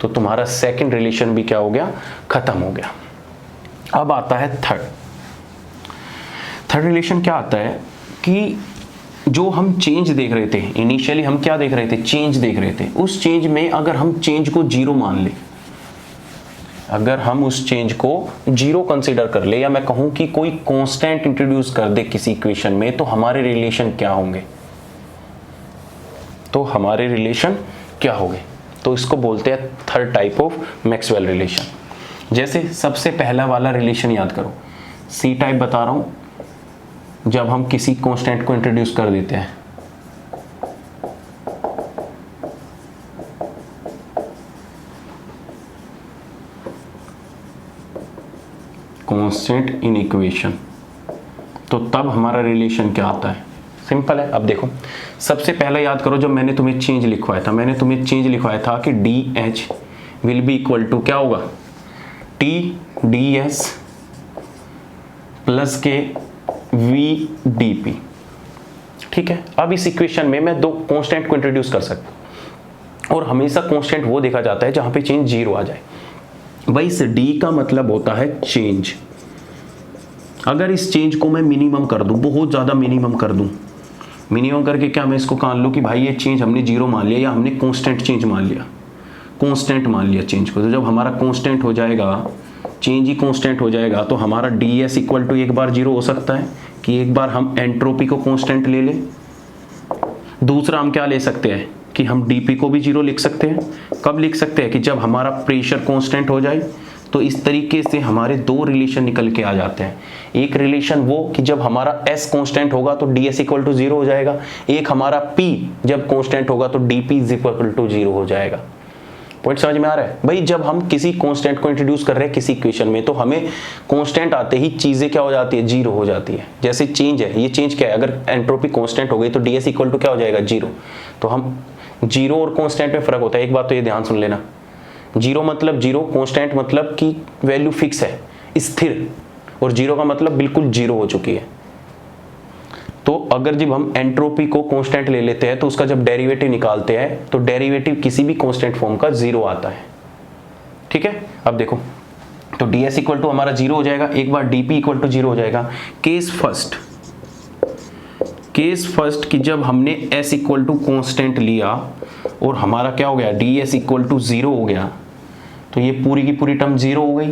तो तुम्हारा सेकंड रिलेशन भी क्या हो गया, खत्म हो गया। अब आता है थर्ड रिलेशन। क्या आता है कि जो हम चेंज देख रहे थे, इनिशियली हम क्या देख रहे थे, चेंज देख रहे थे, उस चेंज में अगर हम चेंज को 0 मान ले, अगर हम उस चेंज को 0 कंसीडर कर ले, या मैं कहूं कि कोई कांस्टेंट इंट्रोड्यूस कर दे किसी इक्वेशन में, तो हमारे रिलेशन क्या होंगे, तो हमारे रिलेशन क्या होंगे, तो इसको बोलते हैं third type of Maxwell relation. जैसे सबसे पहला वाला रिलेशन याद करो, सी टाइप बता रहा हूं, जब हम किसी कांस्टेंट को इंट्रोड्यूस कर देते हैं, कांस्टेंट इन इक्वेशन, तो तब हमारा रिलेशन क्या आता है? सिंपल है। अब देखो, सबसे पहले याद करो जब मैंने तुम्हें चेंज लिखवाया था, मैंने तुम्हें चेंज लिखवाया था कि D H will be equal to क्या होगा, टी डी एस प्लस के वी डी पी। ठीक है, अब इस इक्वेशन में मैं दो कांस्टेंट को इंट्रोड्यूस कर सकता हूं, और हमेशा कांस्टेंट वो देखा जाता है जहां पे चेंज जीरो आ जाए। भाई इस डी का मतलब होता है चेंज। अगर इस चेंज को मैं मिनिमम कर दूं, बहुत ज्यादा मिनिमम कर दूं, मिनिमम करके क्या मैं इसको मान लूं कि भाई ये चेंज हमने जीरो मान लिया या हमने कांस्टेंट चेंज मान लिया, कांस्टेंट मान लिया चेंज को। तो जब हमारा कांस्टेंट हो जाएगा, चेंज ही कांस्टेंट हो जाएगा, तो हमारा डी एस इक्वल टू एक बार जीरो हो सकता है कि एक बार हम एंट्रोपी को कांस्टेंट ले लें। दूसरा हम क्या ले सकते हैं कि हम डीपी को भी जीरो लिख सकते हैं। कब लिख सकते हैं? कि जब हमारा प्रेशर कांस्टेंट हो जाए। तो इस तरीके से हमारे दो रिलेशन निकल के आ जाते हैं। एक रिलेशन वो कि जब हमारा S कांस्टेंट होगा तो ds इक्वल टू जीरो हो जाएगा। एक हमारा P जब कांस्टेंट होगा तो dp is equal to zero हो जाएगा। पॉइंट समझ में आ रहा है भाई? जब हम किसी कांस्टेंट को इंट्रोड्यूस कर रहे हैं किसी इक्वेशन में, तो हमें कांस्टेंट आते ही चीजें क्या हो जाती है, जीरो हो जाती है। जैसे चेंज है, ये चेंज क्या है, अगर एंट्रोपी कांस्टेंट हो गई तो ds इक्वल टू क्या हो जाएगा, जीरो। तो हम जीरो और कांस्टेंट में फर्क होता है, एक बात तो ये ध्यान सुन लेना। जीरो मतलब जीरो, कांस्टेंट मतलब कि वैल्यू फिक्स है, स्थिर, और जीरो का मतलब बिल्कुल जीरो हो चुकी है। तो अगर जब हम एंट्रोपी को कांस्टेंट ले लेते हैं तो उसका जब डेरिवेटिव निकालते हैं तो डेरिवेटिव किसी भी कांस्टेंट फॉर्म का जीरो आता है। ठीक है, अब देखो, तो ds इक्वल टू हमारा जीरो हो जाएगा, एक बार dp इक्वल टू जीरो हो जाएगा। केस फर्स्ट कि जब हमने s इक्वल टू कांस्टेंट लिया और हमारा क्या हो गया, ds इक्वल टू जीरो हो गया, तो ये पूरी की पूरी टर्म जीरो हो गई।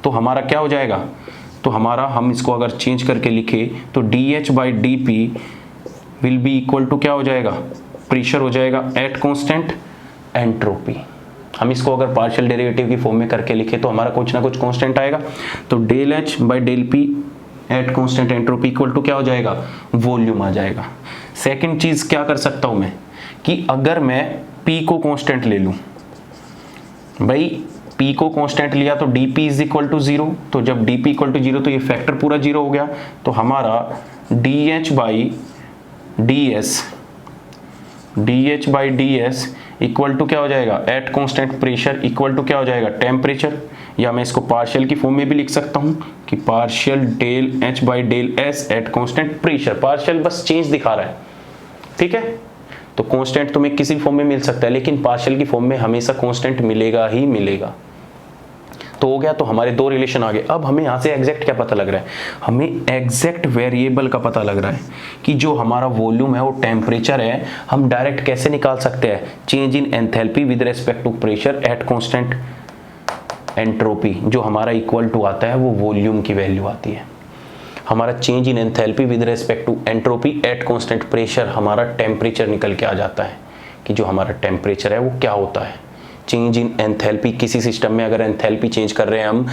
तो हमारा क्या हो जाएगा, तो हमारा, हम इसको अगर चेंज करके लिखे तो dh by dp will be equal to क्या हो जाएगा, प्रेशर हो जाएगा एट कांस्टेंट एंट्रोपी। हम इसको अगर पार्शियल डेरिवेटिव की फॉर्म में करके लिखे तो हमारा कुछ ना कुछ कांस्टेंट आएगा। तो del H by del P at constant entropy equal to क्या हो जाएगा, वॉल्यूम आ जाएगा। सेकंड चीज क्या कर सकता हूं मैं, कि अगर मैं P को कांस्टेंट ले लूं, भाई P को कांस्टेंट लिया तो dp is equal to zero. तो जब dp इक्वल टू जीरो तो ये फैक्टर पूरा जीरो हो गया। तो हमारा dh by ds equal to क्या हो जाएगा, at constant pressure equal to क्या हो जाएगा, टेम्परेचर। या मैं इसको पार्शियल की फॉर्म में भी लिख सकता हूं कि partial del h by del s at constant pressure. Partial बस चेंज दिखा रहा है, ठीक है। तो कांस्टेंट तुम्हें किसी फॉर्म में मिल सकता है, लेकिन पार्शियल की फॉर्म में हमेशा कांस्टेंट मिलेगा ही मिलेगा। तो हो गया, तो हमारे दो रिलेशन आ गए। अब हमें यहाँ से एग्जैक्ट क्या पता लग रहा है, हमें एग्जैक्ट वेरिएबल का पता लग रहा है कि जो हमारा वॉल्यूम है वो टेम्परेचर है। हम डायरेक्ट कैसे निकाल सकते हैं, change in enthalpy with respect to pressure at constant entropy, जो हमारा इक्वल टू आता है वो वॉल्यूम की वैल्यू आती है। हमारा change in enthalpy with respect to entropy at constant pressure, हमारा टेम्परेचर निकल के आ जाता है कि जो हमारा टेम्परेचर है वो क्या होता है। चेंज इन एंथैल्पी, किसी सिस्टम में अगर एंथैल्पी चेंज कर रहे हैं हम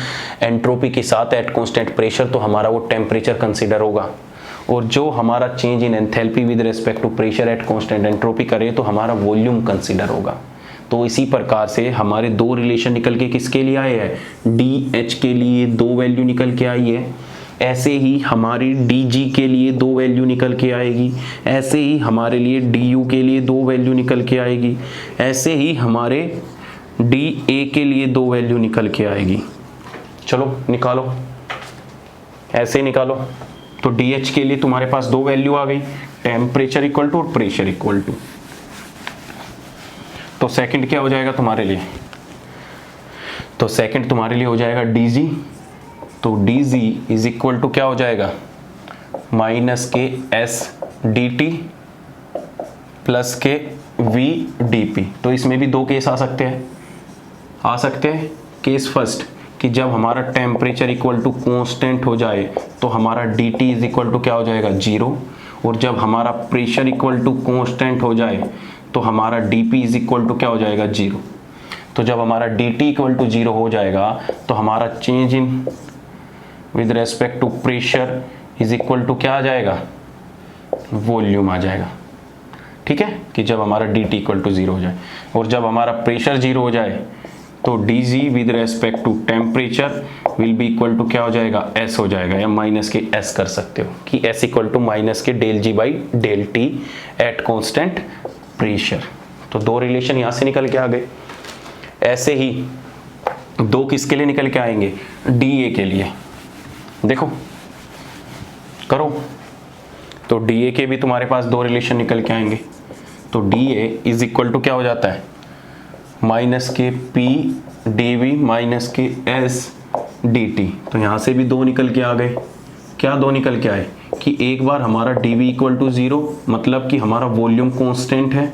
एंट्रोपी के साथ एट कांस्टेंट प्रेशर, तो हमारा वो टेम्परेचर कंसीडर होगा। और जो हमारा change in enthalpy with respect to pressure at constant entropy करे तो हमारा वॉल्यूम कंसीडर होगा। तो इसी प्रकार से हमारे दो रिलेशन निकल के किसके लिए आए हैं, DH के लिए दो वैल्यू निकल के आई है, ऐसे ही हमारी DG के लिए दो वैल्यू निकल के आएगी, ऐसे ही हमारे लिए DU के लिए दो वैल्यू निकल के आएगी, ऐसे ही हमारे DA के लिए दो वैल्यू निकल के आएगी। चलो निकालो, ऐसे निकालो। तो DH के लिए तुम्हारे पास दो वैल्यू आ गई, टेम्परेचर इक्वल टू और प्रेशर इक्वल टू। तो सेकंड क्या हो जाएगा तुम्हारे लिए, तो सेकंड तुम्हारे लिए हो जाएगा DG। तो DG इज इक्वल टू क्या हो जाएगा, माइनस के S dt प्लस के V dp। तो इसमें भी दो केस आ सकते हैं। केस फर्स्ट कि जब हमारा टेम्परेचर इक्वल टू कांस्टेंट हो जाए तो हमारा dt इज इक्वल टू क्या हो जाएगा, जीरो। और जब हमारा प्रेशर इक्वल टू कांस्टेंट हो जाए तो हमारा dp इज इक्वल टू क्या हो जाएगा, जीरो। तो जब हमारा dt इक्वल टू जीरो हो जाएगा तो हमारा change in with respect to pressure is equal to क्या आ जाएगा, वॉल्यूम आ जाएगा। ठीक है, कि जब हमारा dt इक्वल टू जीरो हो जाए और जब हमारा प्रेशर जीरो हो जाए तो D G with respect to temperature will be equal to क्या हो जाएगा, एस हो जाएगा, या माइनस के एस कर सकते हो कि एस इक्वल टू माइनस के del G by del T at constant pressure. तो दो रिलेशन यहां से निकल के आ गए। ऐसे ही दो किसके लिए निकल के आएंगे, डी ए के लिए। देखो करो, तो डी ए के भी तुम्हारे पास दो रिलेशन निकल के आएंगे। तो D A is equal to क्या हो जाता है, माइनस के पी डी वी माइनस के एस डी टी। तो यहां से भी दो निकल के आ गए। क्या दो निकल के आए कि एक बार हमारा डी वी इक्वल टू 0 मतलब कि हमारा वॉल्यूम कांस्टेंट है,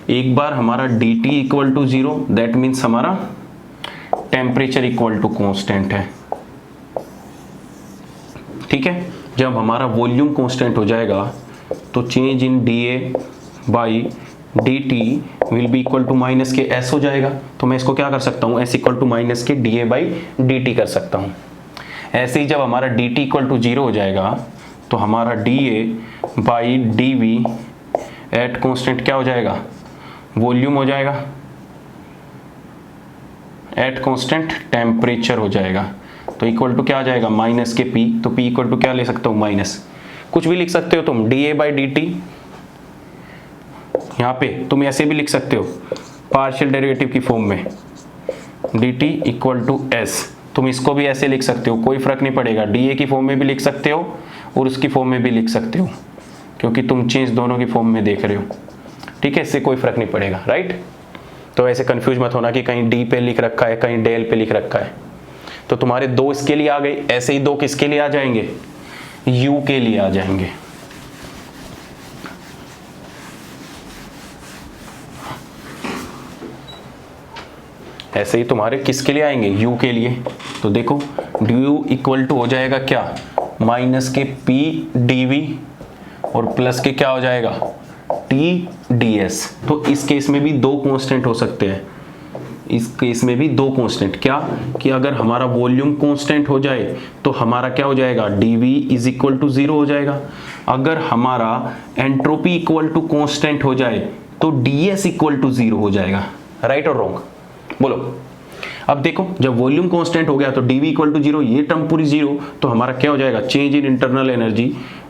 एक बार हमारा D T equal to 0 that means हमारा टेम्परेचर इक्वल टू कांस्टेंट है। ठीक है, जब हमारा वॉल्यूम कांस्टेंट हो जाएगा तो change in D A by D T will be equal to minus के एस हो जाएगा। तो मैं इसको क्या कर सकता हूँ, एस इक्वल टू माइनस के D A by D T कर सकता हूँ। ऐसे ही जब हमारा डी टी इक्वल टू 0 हो जाएगा तो हमारा D A by D V at constant क्या हो जाएगा, वॉल्यूम हो जाएगा, एट कॉन्स्टेंट टेम्परेचर हो जाएगा। तो इक्वल टू क्या आ जाएगा, माइनस के पी। तो पी इक्वल टू क्या ले सकता हूँ, माइनस, कुछ भी लिख सकते हो तुम, D A by D T. यहाँ पे तुम ऐसे भी लिख सकते हो पार्शियल डेरिवेटिव की फॉर्म में, D T equal to S. तुम इसको भी ऐसे लिख सकते हो, कोई फर्क नहीं पड़ेगा, डी ए की फॉर्म में भी लिख सकते हो और उसकी फॉर्म में भी लिख सकते हो, क्योंकि तुम चेंज दोनों की फॉर्म में देख रहे हो। ठीक है, इससे कोई फर्क नहीं पड़ेगा, राइट। तो ऐसे कंफ्यूज मत होना कि कहीं डी पे लिख रखा है कहीं डेल पे लिख रखा है। तो तुम्हारे दो इसके लिए आ गए, ऐसे ही दो किसके लिए आ जाएंगे, यू के लिए आ जाएंगे। ऐसे ही तुम्हारे किसके लिए आएंगे, यू के लिए। तो देखो डी यू इक्वल टू हो जाएगा क्या, माइनस के पी डी वी और प्लस के क्या हो जाएगा, टी डी एस। तो इस केस में भी दो कांस्टेंट हो सकते हैं, इस केस में भी दो कांस्टेंट। क्या कि अगर हमारा वॉल्यूम कांस्टेंट हो जाए तो हमारा क्या हो जाएगा, D V is equal to 0 हो जाएगा। अगर हमारा एंट्रोपी इक्वल टू कांस्टेंट हो जाए तो डी एस इक्वल टू 0 हो जाएगा। राइट और रॉन्ग बोलो। अब देखो जब वॉल्यूम कांस्टेंट हो गया तो डी वी इक्वल टू 0, ये टर्म पूरी 0, तो हमारा क्या हो जाएगा, change in internal energy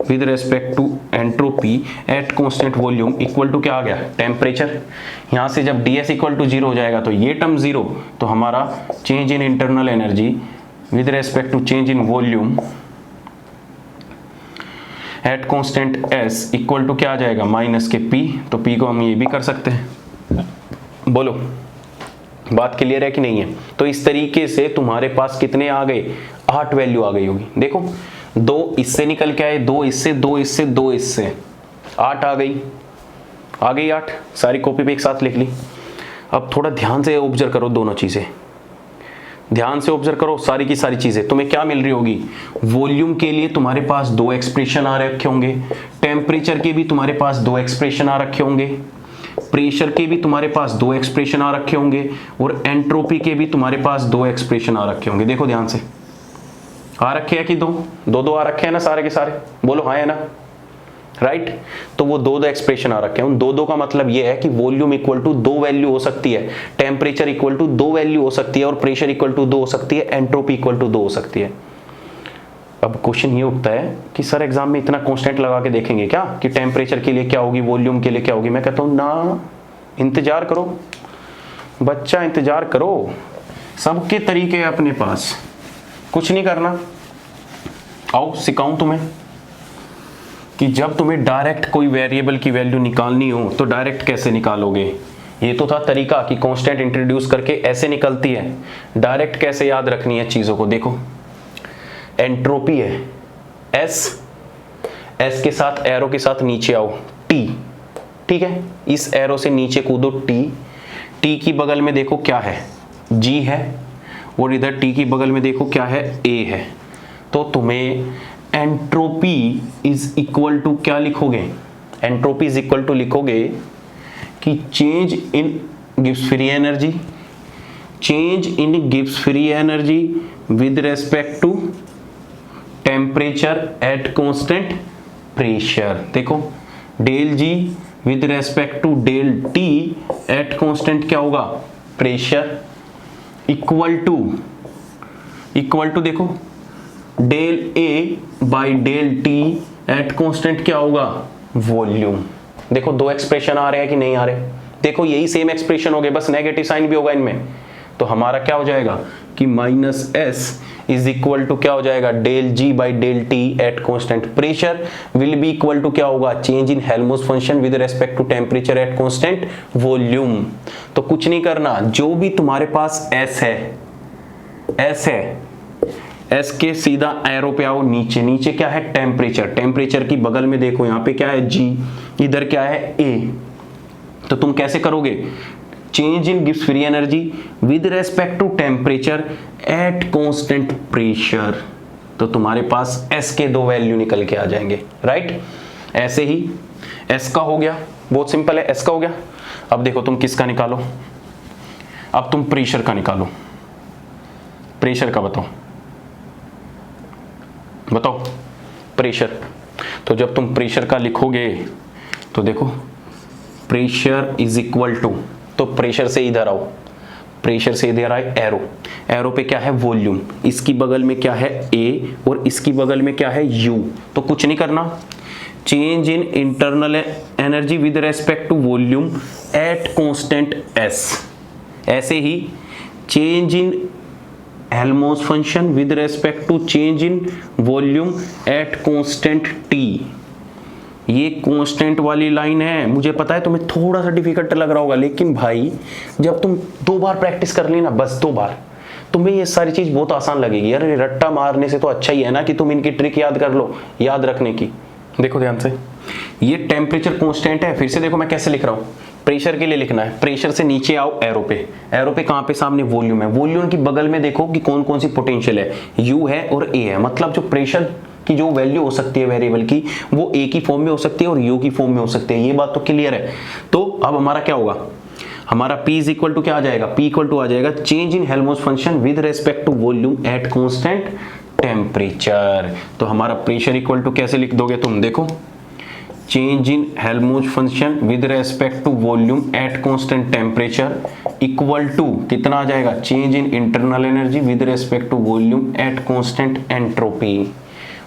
with respect to entropy at constant volume equal to क्या आ गया, टेम्परेचर। यहां से जब डी एस इक्वल टू 0 हो जाएगा तो ये टर्म 0, तो हमारा change in internal energy with respect to change in volume at constant S equal to क्या आ जाएगा, माइनस के पी। तो पी को हम ये भी कर सकते हैं। बोलो बात क्लियर है कि नहीं है। तो इस तरीके से तुम्हारे पास कितने आ गए, 8 वैल्यू आ गई होगी। देखो दो इससे निकल के आए, दो इससे, दो इससे, दो इससे, 8 आ गई, 8 सारी कॉपी पे एक साथ लिख ली। अब थोड़ा ध्यान से ऑब्जर्व करो, दोनों चीजें ध्यान से ऑब्जर्व करो, सारी की सारी चीजें तुम्हें क्या मिल रही होगी। वॉल्यूम के लिए तुम्हारे पास दो एक्सप्रेशन आ रखे होंगे, टेम्परेचर के भी तुम्हारे पास दो एक्सप्रेशन आ रखे होंगे, प्रेशर के भी तुम्हारे पास दो एक्सप्रेशन आ रखे होंगे, और एंट्रोपी के भी तुम्हारे पास दो एक्सप्रेशन आ रखे होंगे। देखो ध्यान से, आ रखे हैं कि दो आ रखे हैं ना सारे के सारे, बोलो हाँ है ना, राइट। तो वो दो एक्सप्रेशन आ रखे हैं। उन दो का मतलब ये है कि वॉल्यूम इक्वल टू दो वैल्यू हो सकती है, टेम्परेचर इक्वल टू दो वैल्यू हो सकती है, और प्रेशर इक्वल टू दो हो सकती है, एंट्रोपी इक्वल टू दो हो सकती है। अब क्वेश्चन ये उठता है कि सर एग्जाम में इतना कांस्टेंट लगा के देखेंगे क्या कि टेम्परेचर के लिए क्या होगी, वॉल्यूम के लिए क्या होगी। मैं कहता हूं ना, इंतजार करो बच्चा, इंतजार करो, सबके तरीके हैं अपने पास, कुछ नहीं करना। आओ सिखाऊं तुम्हें कि जब तुम्हें डायरेक्ट कोई वेरिएबल की वैल्यू निकालनी हो तो डायरेक्ट कैसे निकालोगे। ये तो था तरीका कि कांस्टेंट इंट्रोड्यूस करके ऐसे निकलती है, डायरेक्ट कैसे याद रखनी है चीजों को। देखो एंट्रोपी है एस के साथ एरो के साथ नीचे आओ टी, ठीक है, इस एरो से नीचे कूदो टी की बगल में देखो क्या है, जी है, और इधर टी की बगल में देखो क्या है, ए है। तो तुम्हें एंट्रोपी इज इक्वल टू क्या लिखोगे, एंट्रोपी इज इक्वल टू लिखोगे कि चेंज इन गिव्स फ्री एनर्जी, चेंज इन गिव्स free energy with respect to temperature at constant pressure. देखो del ji with respect to del T at constant क्या होगा, प्रेशर इक्वल टू देखो del A by del T at constant क्या होगा, वॉल्यूम। देखो दो एक्सप्रेशन आ रहे हैं कि नहीं आ रहे, देखो यही सेम एक्सप्रेशन हो गए, बस नेगेटिव साइन भी होगा इनमें। तो हमारा क्या हो जाएगा कि minus S is equal to क्या हो जाएगा, del G by del T at constant pressure will be equal to क्या होगा, change in Helmholtz function with respect to temperature at constant volume. तो कुछ नहीं करना, जो भी तुम्हारे पास एस है, एस के सीधा एरो पे आओ, नीचे नीचे क्या है, टेम्परेचर की बगल में देखो यहाँ पे क्या है जी, इधर क्या है ए। तो तुम कैसे करोगे, चेंज इन गिव्स free energy with respect to temperature at constant pressure. तो तुम्हारे पास एस के दो वैल्यू निकल के आ जाएंगे, राइट। ऐसे ही एस का हो गया, बहुत सिंपल है, एस का हो गया। अब देखो तुम किसका निकालो, अब तुम प्रेशर का निकालो, प्रेशर का बताओ प्रेशर। तो जब तुम प्रेशर का लिखोगे तो देखो प्रेशर इज इक्वल टू, तो प्रेशर से इधर आओ, प्रेशर से इधर आए एरो पे क्या है, वॉल्यूम, इसकी बगल में क्या है ए और इसकी बगल में क्या है यू। तो कुछ नहीं करना, change in internal energy with respect to volume at constant S. ऐसे ही change in Helmholtz function with respect to change in volume at constant T. ये कांस्टेंट वाली लाइन है, मुझे पता है तुम्हें थोड़ा सा डिफिकल्ट लग रहा होगा, लेकिन भाई जब तुम 2 बार प्रैक्टिस कर ली ना, बस 2 बार, तुम्हें ये सारी चीज बहुत आसान लगेगी। अरे रट्टा मारने से तो अच्छा ही है ना कि तुम इनकी ट्रिक याद कर लो, याद रखने की। देखो ध्यान से, ये टेम्परेचर कांस्टेंट है, फिर से देखो मैं कैसे लिख रहा हूँ, प्रेशर के लिए लिखना है, प्रेशर से नीचे आओ एरो पे कहाँ पे, सामने वॉल्यूम है, वॉल्यूम की बगल में देखो कि कौन कौन सी पोटेंशियल है, यू है और ए है। मतलब जो प्रेशर की जो वैल्यू हो सकती है वेरिएबल की, वो ए की फॉर्म में हो सकती है और यू की फॉर्म में हो सकती है, ये बात तो क्लियर है। तो अब हमारा क्या होगा, हमारा P इज इक्वल टू क्या आ जाएगा, P इक्वल टू आ जाएगा change in Helmholtz function with respect to volume at constant temperature. तो हमारा प्रेशर इक्वल टू कैसे लिख दोगे तुम, देखो change in Helmholtz function with respect to volume at constant temperature equal to कितना आ जाएगा, change in internal energy with respect to volume at constant entropy.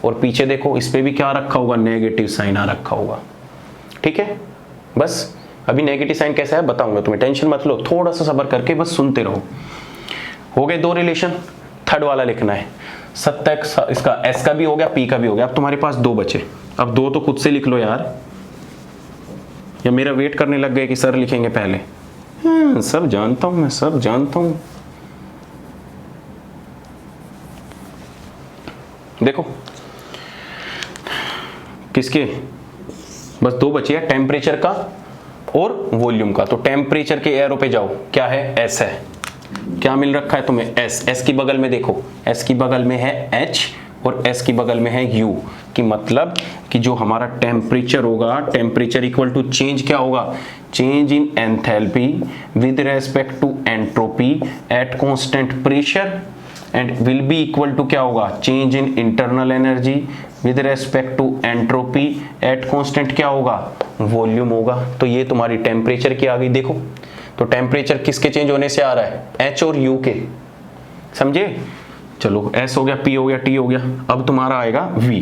और पीछे देखो इस पे भी क्या रखा होगा, नेगेटिव साइन आ रखा होगा, ठीक है। बस अभी नेगेटिव साइन कैसा है बताऊंगा तुम्हें, टेंशन मत लो, थोड़ा सा सब्र करके बस सुनते रहो। हो गए 2 रिलेशन, थर्ड वाला लिखना है। सत्य इसका एस का भी हो गया, पी का भी हो गया, अब तुम्हारे पास 2 बचे। अब 2 तो खुद से लिख लो यार, या मेरा वेट करने लग गए कि सर लिखेंगे पहले। सब जानता हूं मैं, सब जानता हूं। देखो किसके, बस 2 बचे हैं, टेम्परेचर का और वॉल्यूम का। तो टेम्परेचर के एरो पे जाओ, क्या है, एस है, क्या मिल रखा है तुम्हें, एस की बगल में देखो, एस की बगल में है एच और एस की बगल में है यू, कि मतलब कि जो हमारा टेम्परेचर होगा, टेम्परेचर इक्वल टू चेंज क्या होगा, change in enthalpy with respect to entropy at constant pressure and will be equal to क्या होगा, change in internal energy with respect to entropy at constant क्या होगा, वॉल्यूम होगा। तो ये तुम्हारी टेम्परेचर की आ गई। देखो तो टेम्परेचर किसके चेंज होने से आ रहा है, एच और यू के, समझे। चलो एस हो गया, पी हो गया, टी हो गया, अब तुम्हारा आएगा वी।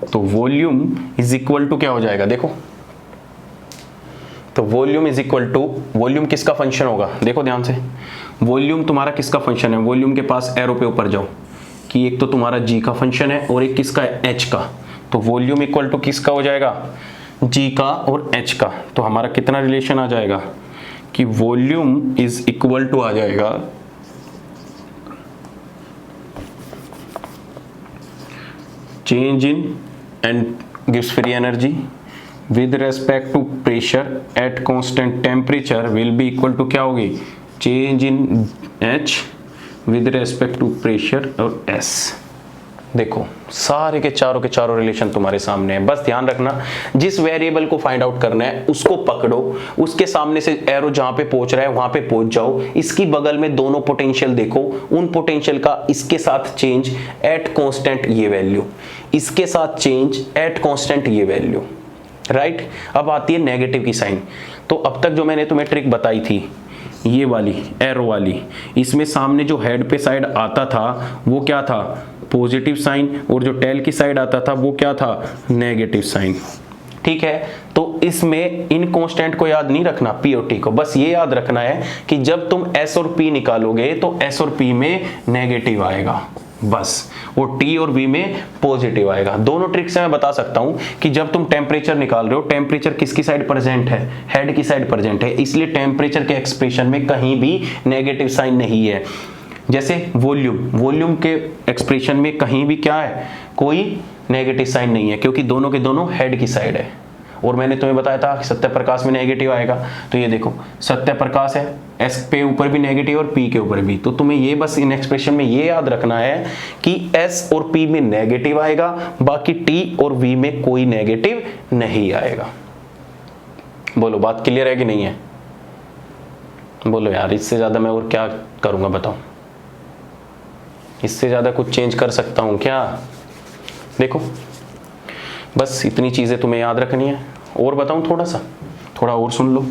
तो वॉल्यूम इज इक्वल टू क्या हो जाएगा, देखो तो volume is equal to, volume किसका फंक्शन होगा, देखो ध्यान से, वॉल्यूम तुम्हारा किसका फंक्शन है, वॉल्यूम के पास एरो पे ऊपर जाओ, कि एक तो तुम्हारा जी का फंक्शन है और एक किसका है, एच का। तो वॉल्यूम इक्वल टू किसका हो जाएगा, जी का और एच का। तो हमारा कितना रिलेशन आ जाएगा कि वॉल्यूम इज इक्वल टू आ जाएगा चेंज इन एंड गिव्स free energy with respect to pressure at constant temperature will be equal to क्या होगी, change in H with respect to pressure और एस। देखो सारे के चारों रिलेशन तुम्हारे सामने है। बस ध्यान रखना, जिस वेरिएबल को फाइंड आउट करना है उसको पकड़ो, उसके सामने से एरो जहां पे पहुंच रहा है वहां पे पहुंच जाओ, इसकी बगल में दोनों पोटेंशियल देखो, उन पोटेंशियल का इसके साथ चेंज एट कांस्टेंट ये वैल्यू, इसके साथ चेंज एट कांस्टेंट ये वैल्यू, राइट। अब आती है नेगेटिव की साइन। तो अब तक जो मैंने तुम्हें ट्रिक बताई थी ये वाली एरो वाली, इसमें सामने जो हेड पे साइड आता था वो क्या था, पॉजिटिव साइन, और जो टेल की साइड आता था वो क्या था, नेगेटिव साइन। ठीक है, तो इसमें इन कांस्टेंट को याद नहीं रखना, पी और टी को, बस ये याद रखना है कि जब तुम एस और पी निकालोगे तो एस और पी में नेगेटिव आएगा बस, और टी और वी में पॉजिटिव आएगा। दोनों ट्रिक से मैं बता सकता हूं कि जब तुम टेम्परेचर निकाल रहे हो, टेम्परेचर किसकी साइड प्रेजेंट है, हेड की साइड प्रेजेंट है, इसलिए टेम्परेचर के एक्सप्रेशन में कहीं भी नेगेटिव साइन नहीं है। जैसे वॉल्यूम के एक्सप्रेशन में कहीं भी क्या है, कोई नेगेटिव साइन नहीं है, क्योंकि दोनों के दोनों हेड की साइड है। और मैंने तुम्हें बताया था कि सत्य प्रकाश में नेगेटिव आएगा, तो ये देखो सत्य प्रकाश है, एस पे ऊपर भी नेगेटिव और पी के ऊपर भी, तो तुम्हें ये बस इन एक्सप्रेशन में ये याद रखना है कि एस और पी में नेगेटिव आएगा, बाकी टी और वी में कोई नेगेटिव नहीं आएगा। बोलो बात क्लियर है कि नहीं है? बोलो यार, इससे ज्यादा मैं और क्या करूंगा बताओ, इससे ज्यादा कुछ चेंज कर सकता हूं क्या? देखो बस इतनी चीजें तुम्हें याद रखनी है। और बताऊं थोड़ा और सुन लो।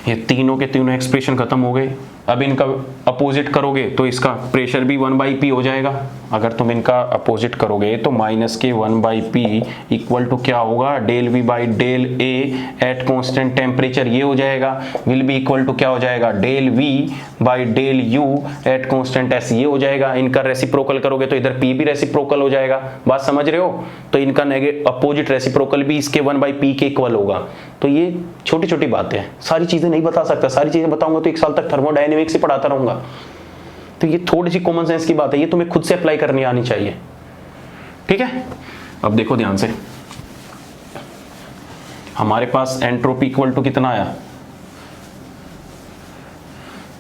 ये तीनों के तीनों एक्सप्रेशन खत्म हो गए। अब इनका अपोजिट करोगे तो इसका प्रेशर भी 1/p हो जाएगा। अगर तुम इनका अपोजिट करोगे तो -k 1/p इक्वल टू क्या होगा, del v by del a at constant temperature, ये हो जाएगा। विल बी इक्वल टू क्या हो जाएगा, del v by del u at constant s, ये हो जाएगा। इनका रेसिप्रोकल करोगे तो इधर p भी रेसिप्रोकल हो जाएगा। बात समझ रहे हो? तो इनका अपोजिट रेसिप्रोकल भी इसके 1/p के इक्वल होगा। तो ये छोटी छोटी बातें हैं, सारी चीजें नहीं बता सकता, सारी चीजें बताऊंगा तो 1 साल तक थर्मोडायनेमिक्स ही पढ़ाता रहूंगा। तो ये थोड़ी सी कॉमन सेंस की बात है, ये तुम्हें खुद से अप्लाई करनी आनी चाहिए। ठीक है, अब देखो ध्यान से, हमारे पास एंट्रोपी इक्वल टू कितना आया,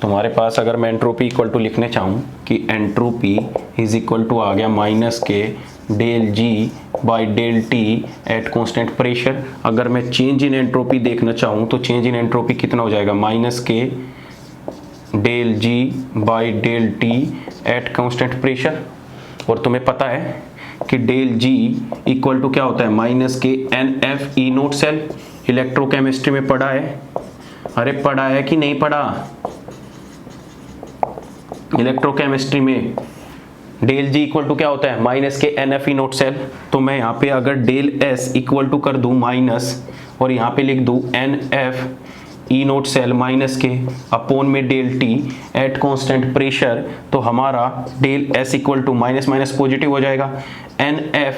तुम्हारे पास अगर मैं एंट्रोपी इक्वल टू लिखने चाहूं कि एंट्रोपी इज इक्वल टू आ गया -k del G by del T at constant pressure. अगर मैं चेंज इन एंट्रोपी देखना चाहूँ तो चेंज इन एंट्रोपी कितना हो जाएगा, -k del G by del T at constant pressure. और तुम्हें पता है कि डेल जी इक्वल टू क्या होता है, -k NF E note cell. Electrochemistry में पढ़ा है? अरे पढ़ा है कि नहीं पढ़ा? इलेक्ट्रोकेमिस्ट्री में डेल जी इक्वल टू क्या होता है, -k NF E note cell. तो मैं यहाँ पे अगर डेल S इक्वल टू कर दूं माइनस, और यहाँ पे लिख दूं NF E note cell -k upon में del T at constant pressure, तो हमारा del S equal to minus minus positive हो जाएगा, NF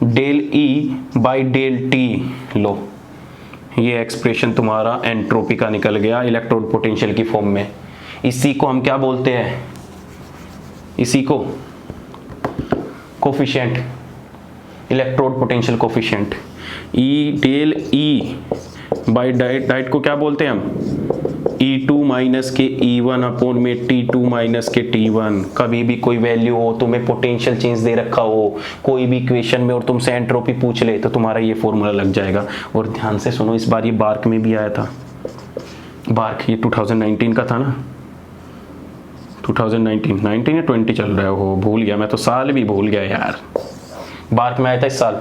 del E by del T। लो, ये एक्सप्रेशन तुम्हारा एंट्रोपी का निकल गया इलेक्ट्रोड पोटेंशियल की फॉर्म में। इसी को हम क्या बोलते हैं, इसी को coefficient, electrode potential coefficient. E del E by D T को क्या बोलते हैं हम, E2 -k E1 अपॉन में T2 -k T1। कभी भी कोई वैल्यू हो, तुम्हें पोटेंशियल चेंज दे रखा हो कोई भी इक्वेशन में और तुमसे एंट्रोपी पूछ ले, तो तुम्हारा ये फॉर्मूला लग जाएगा। और ध्यान से सुनो, इस बार ये बार्क में भी आया था। बार्क ये 2019 का था ना, 19 या 20 चल रहा है, वो भूल गया मैं तो, साल भी भूल गया यार। बार्क में आया था इस साल,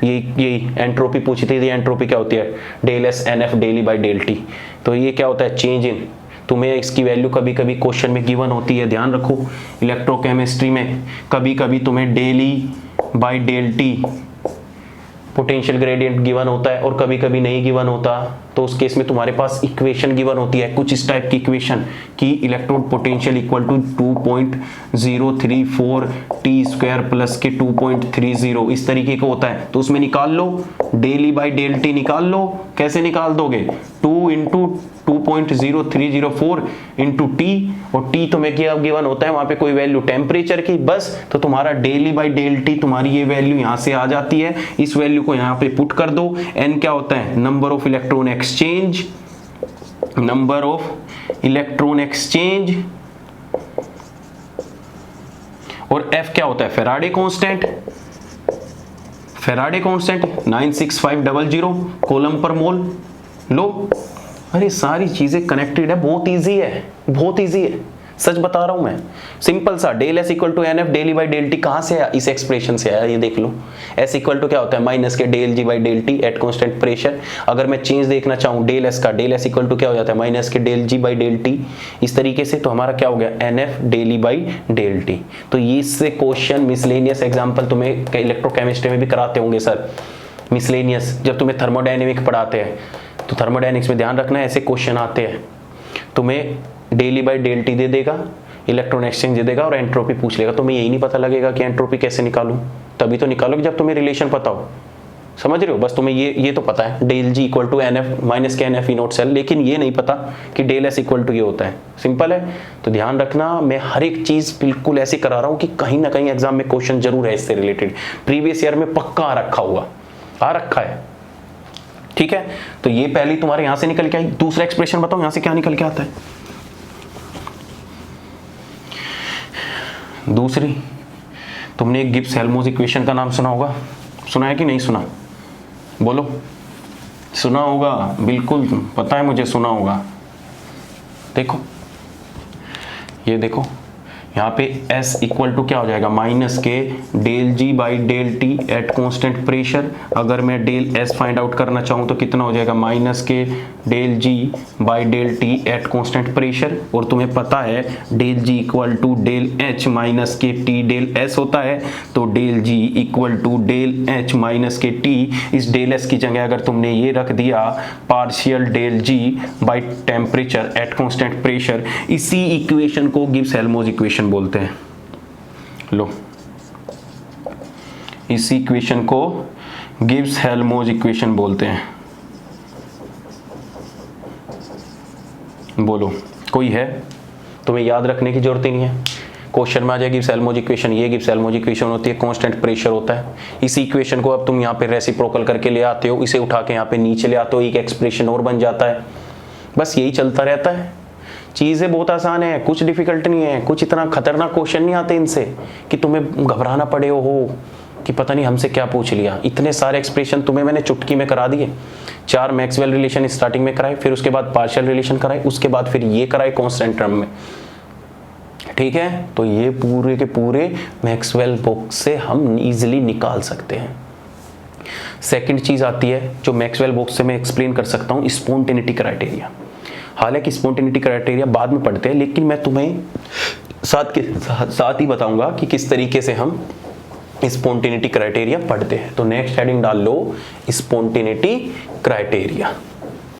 यही एंट्रोपी पूछी थी। एंट्रोपी क्या होती है, del S NF del E by del T. तो ये क्या होता है, चेंज इन। तुम्हें इसकी वैल्यू कभी कभी क्वेश्चन में गिवन होती है, ध्यान रखो। इलेक्ट्रोकेमिस्ट्री में कभी कभी तुम्हें del E by del T potential gradient given होता है और कभी कभी नहीं गिवन होता। तो उस केस में तुम्हारे पास इक्वेशन गिवन होती है, कुछ इस टाइप की इक्वेशन कि electrode potential equal to 2.034 T square plus के 2.30, इस तरीके का होता है। तो उसमें निकाल लो, डेली बाई डेल टी निकाल लो। कैसे निकाल दोगे, 2 इंटू 2.0304 इंटू टी, और टी तुम्हें क्या गिवन होता है वहां पे कोई वैल्यू टेम्परेचर की, बस। तो तुम्हारा डेली बाई डेल टी, तुम्हारी ये वैल्यू यहां से आ जाती है। इस वैल्यू को यहां पे पुट कर दो। एन क्या होता है, number of electron exchange, number of electron exchange. और एफ क्या होता है, Faraday constant. Faraday constant 96500 coulomb per mole. लो, अरे सारी चीजें कनेक्टेड है, बहुत इजी है, बहुत इजी है। सच बता रहा हूं मैं, सिंपल सा। Del S equal to N F del E by del T कहां से आया? इस एक्सप्रेशन से आया, ये देख लो। एस इक्वल टू क्या होता है? माइनस के del G by del T at constant pressure. अगर मैं चेंज देखना चाहूं डेल एस का, डेल एस इक्वल टू क्या हो जाता है? माइनस के del G by del T, इस तरीके से। तो हमारा क्या हो गया? N F del E by del T. तो इससे क्वेश्चन मिसलेनियस एग्जाम्पल तुम्हें इलेक्ट्रोकेमिस्ट्री में भी कराते होंगे सर, मिसलेनियस। जब तुम्हें थर्मोडायनेमिक पढ़ाते हैं तो थर्मोडायनेमिक्स में ध्यान रखना है, ऐसे क्वेश्चन आते हैं। तुम्हें del E by del T दे देगा, इलेक्ट्रॉन एक्सचेंज दे देगा और एंट्रोपी पूछ लेगा। तुम्हें यही नहीं पता लगेगा कि एंट्रोपी कैसे निकालूं। तभी तो निकालोगे जब तुम्हें रिलेशन पता हो, समझ रहे हो? बस तुम्हें ये तो पता है del G equal to N F minus K N F E nought cell, लेकिन ये नहीं पता कि डेल एस इक्वल टू ये होता है। सिंपल है। तो ध्यान रखना, मैं हर एक चीज बिल्कुल ऐसी करा रहा हूं कि कहीं ना कहीं एग्जाम में क्वेश्चन जरूर है इससे रिलेटेड। प्रीवियस ईयर में पक्का आ रखा है, ठीक है। तो ये पहली तुम्हारे यहां से निकल के आई। दूसरा एक्सप्रेशन बताओ यहां से क्या निकल के आता है? दूसरी, तुमने एक गिब्स हेल्महोल्ट्ज इक्वेशन का नाम सुना होगा, सुना है कि नहीं सुना? बोलो। सुना होगा, बिल्कुल पता है मुझे, सुना होगा। देखो, ये देखो यहाँ पे S इक्वल टू क्या हो जाएगा? माइनस के del G by del T at constant pressure. अगर मैं डेल S फाइंड आउट करना चाहूँ तो कितना हो जाएगा? माइनस के del G by del T at constant pressure. और तुम्हें पता है del G equal to del H minus के टी डेल S होता है। तो del G equal to del H minus के टी, इस डेल S की जगह अगर तुमने ये रख दिया partial del G by temperature at constant pressure, इसी इक्वेशन को गिब्स हेल्महोल्ट्ज इक्वेशन बोलते हैं। लो, इस इक्वेशन को गिब्स हेल्महोल्ट्ज इक्वेशन बोलते हैं। बोलो, कोई है? तुम्हें याद रखने की जरूरत ही नहीं है, क्वेश्चन में आ जाएगी गिब्स हेल्महोल्ट्ज इक्वेशन। ये गिब्स हेल्महोल्ट्ज इक्वेशन होती है, कांस्टेंट प्रेशर होता है। इसी इक्वेशन को अब तुम यहाँ पे रेसिप्रोकल करके ले आते हो, इसे उठा के यहाँ पे नीचे ले आते हो, एक एक्सप्रेशन और बन जाता है। बस यही चलता रहता है। चीज़ें बहुत आसान है, कुछ डिफिकल्ट नहीं है, कुछ इतना खतरनाक क्वेश्चन नहीं आते इनसे कि तुम्हें घबराना पड़े हो कि पता नहीं हमसे क्या पूछ लिया। इतने सारे एक्सप्रेशन तुम्हें मैंने चुटकी में करा दिए। 4 मैक्सवेल रिलेशन स्टार्टिंग में कराए, फिर उसके बाद पार्शियल रिलेशन कराए, उसके बाद फिर ये कराए कांस्टेंट टर्म में, ठीक है। तो ये पूरे के पूरे मैक्सवेल बुक से हम इजीली निकाल सकते हैं। सेकंड चीज आती है जो मैक्सवेल बुक से मैं एक्सप्लेन कर सकता हूँ, स्पॉन्टेनिटी क्राइटेरिया। हालांकि स्पॉन्टेनिटी क्राइटेरिया बाद में पढ़ते हैं, लेकिन मैं तुम्हें साथ ही बताऊंगा कि किस तरीके से हम स्पॉन्टेनिटी क्राइटेरिया पढ़ते हैं। तो नेक्स्ट हेडिंग डाल लो, स्पॉन्टेनिटी क्राइटेरिया।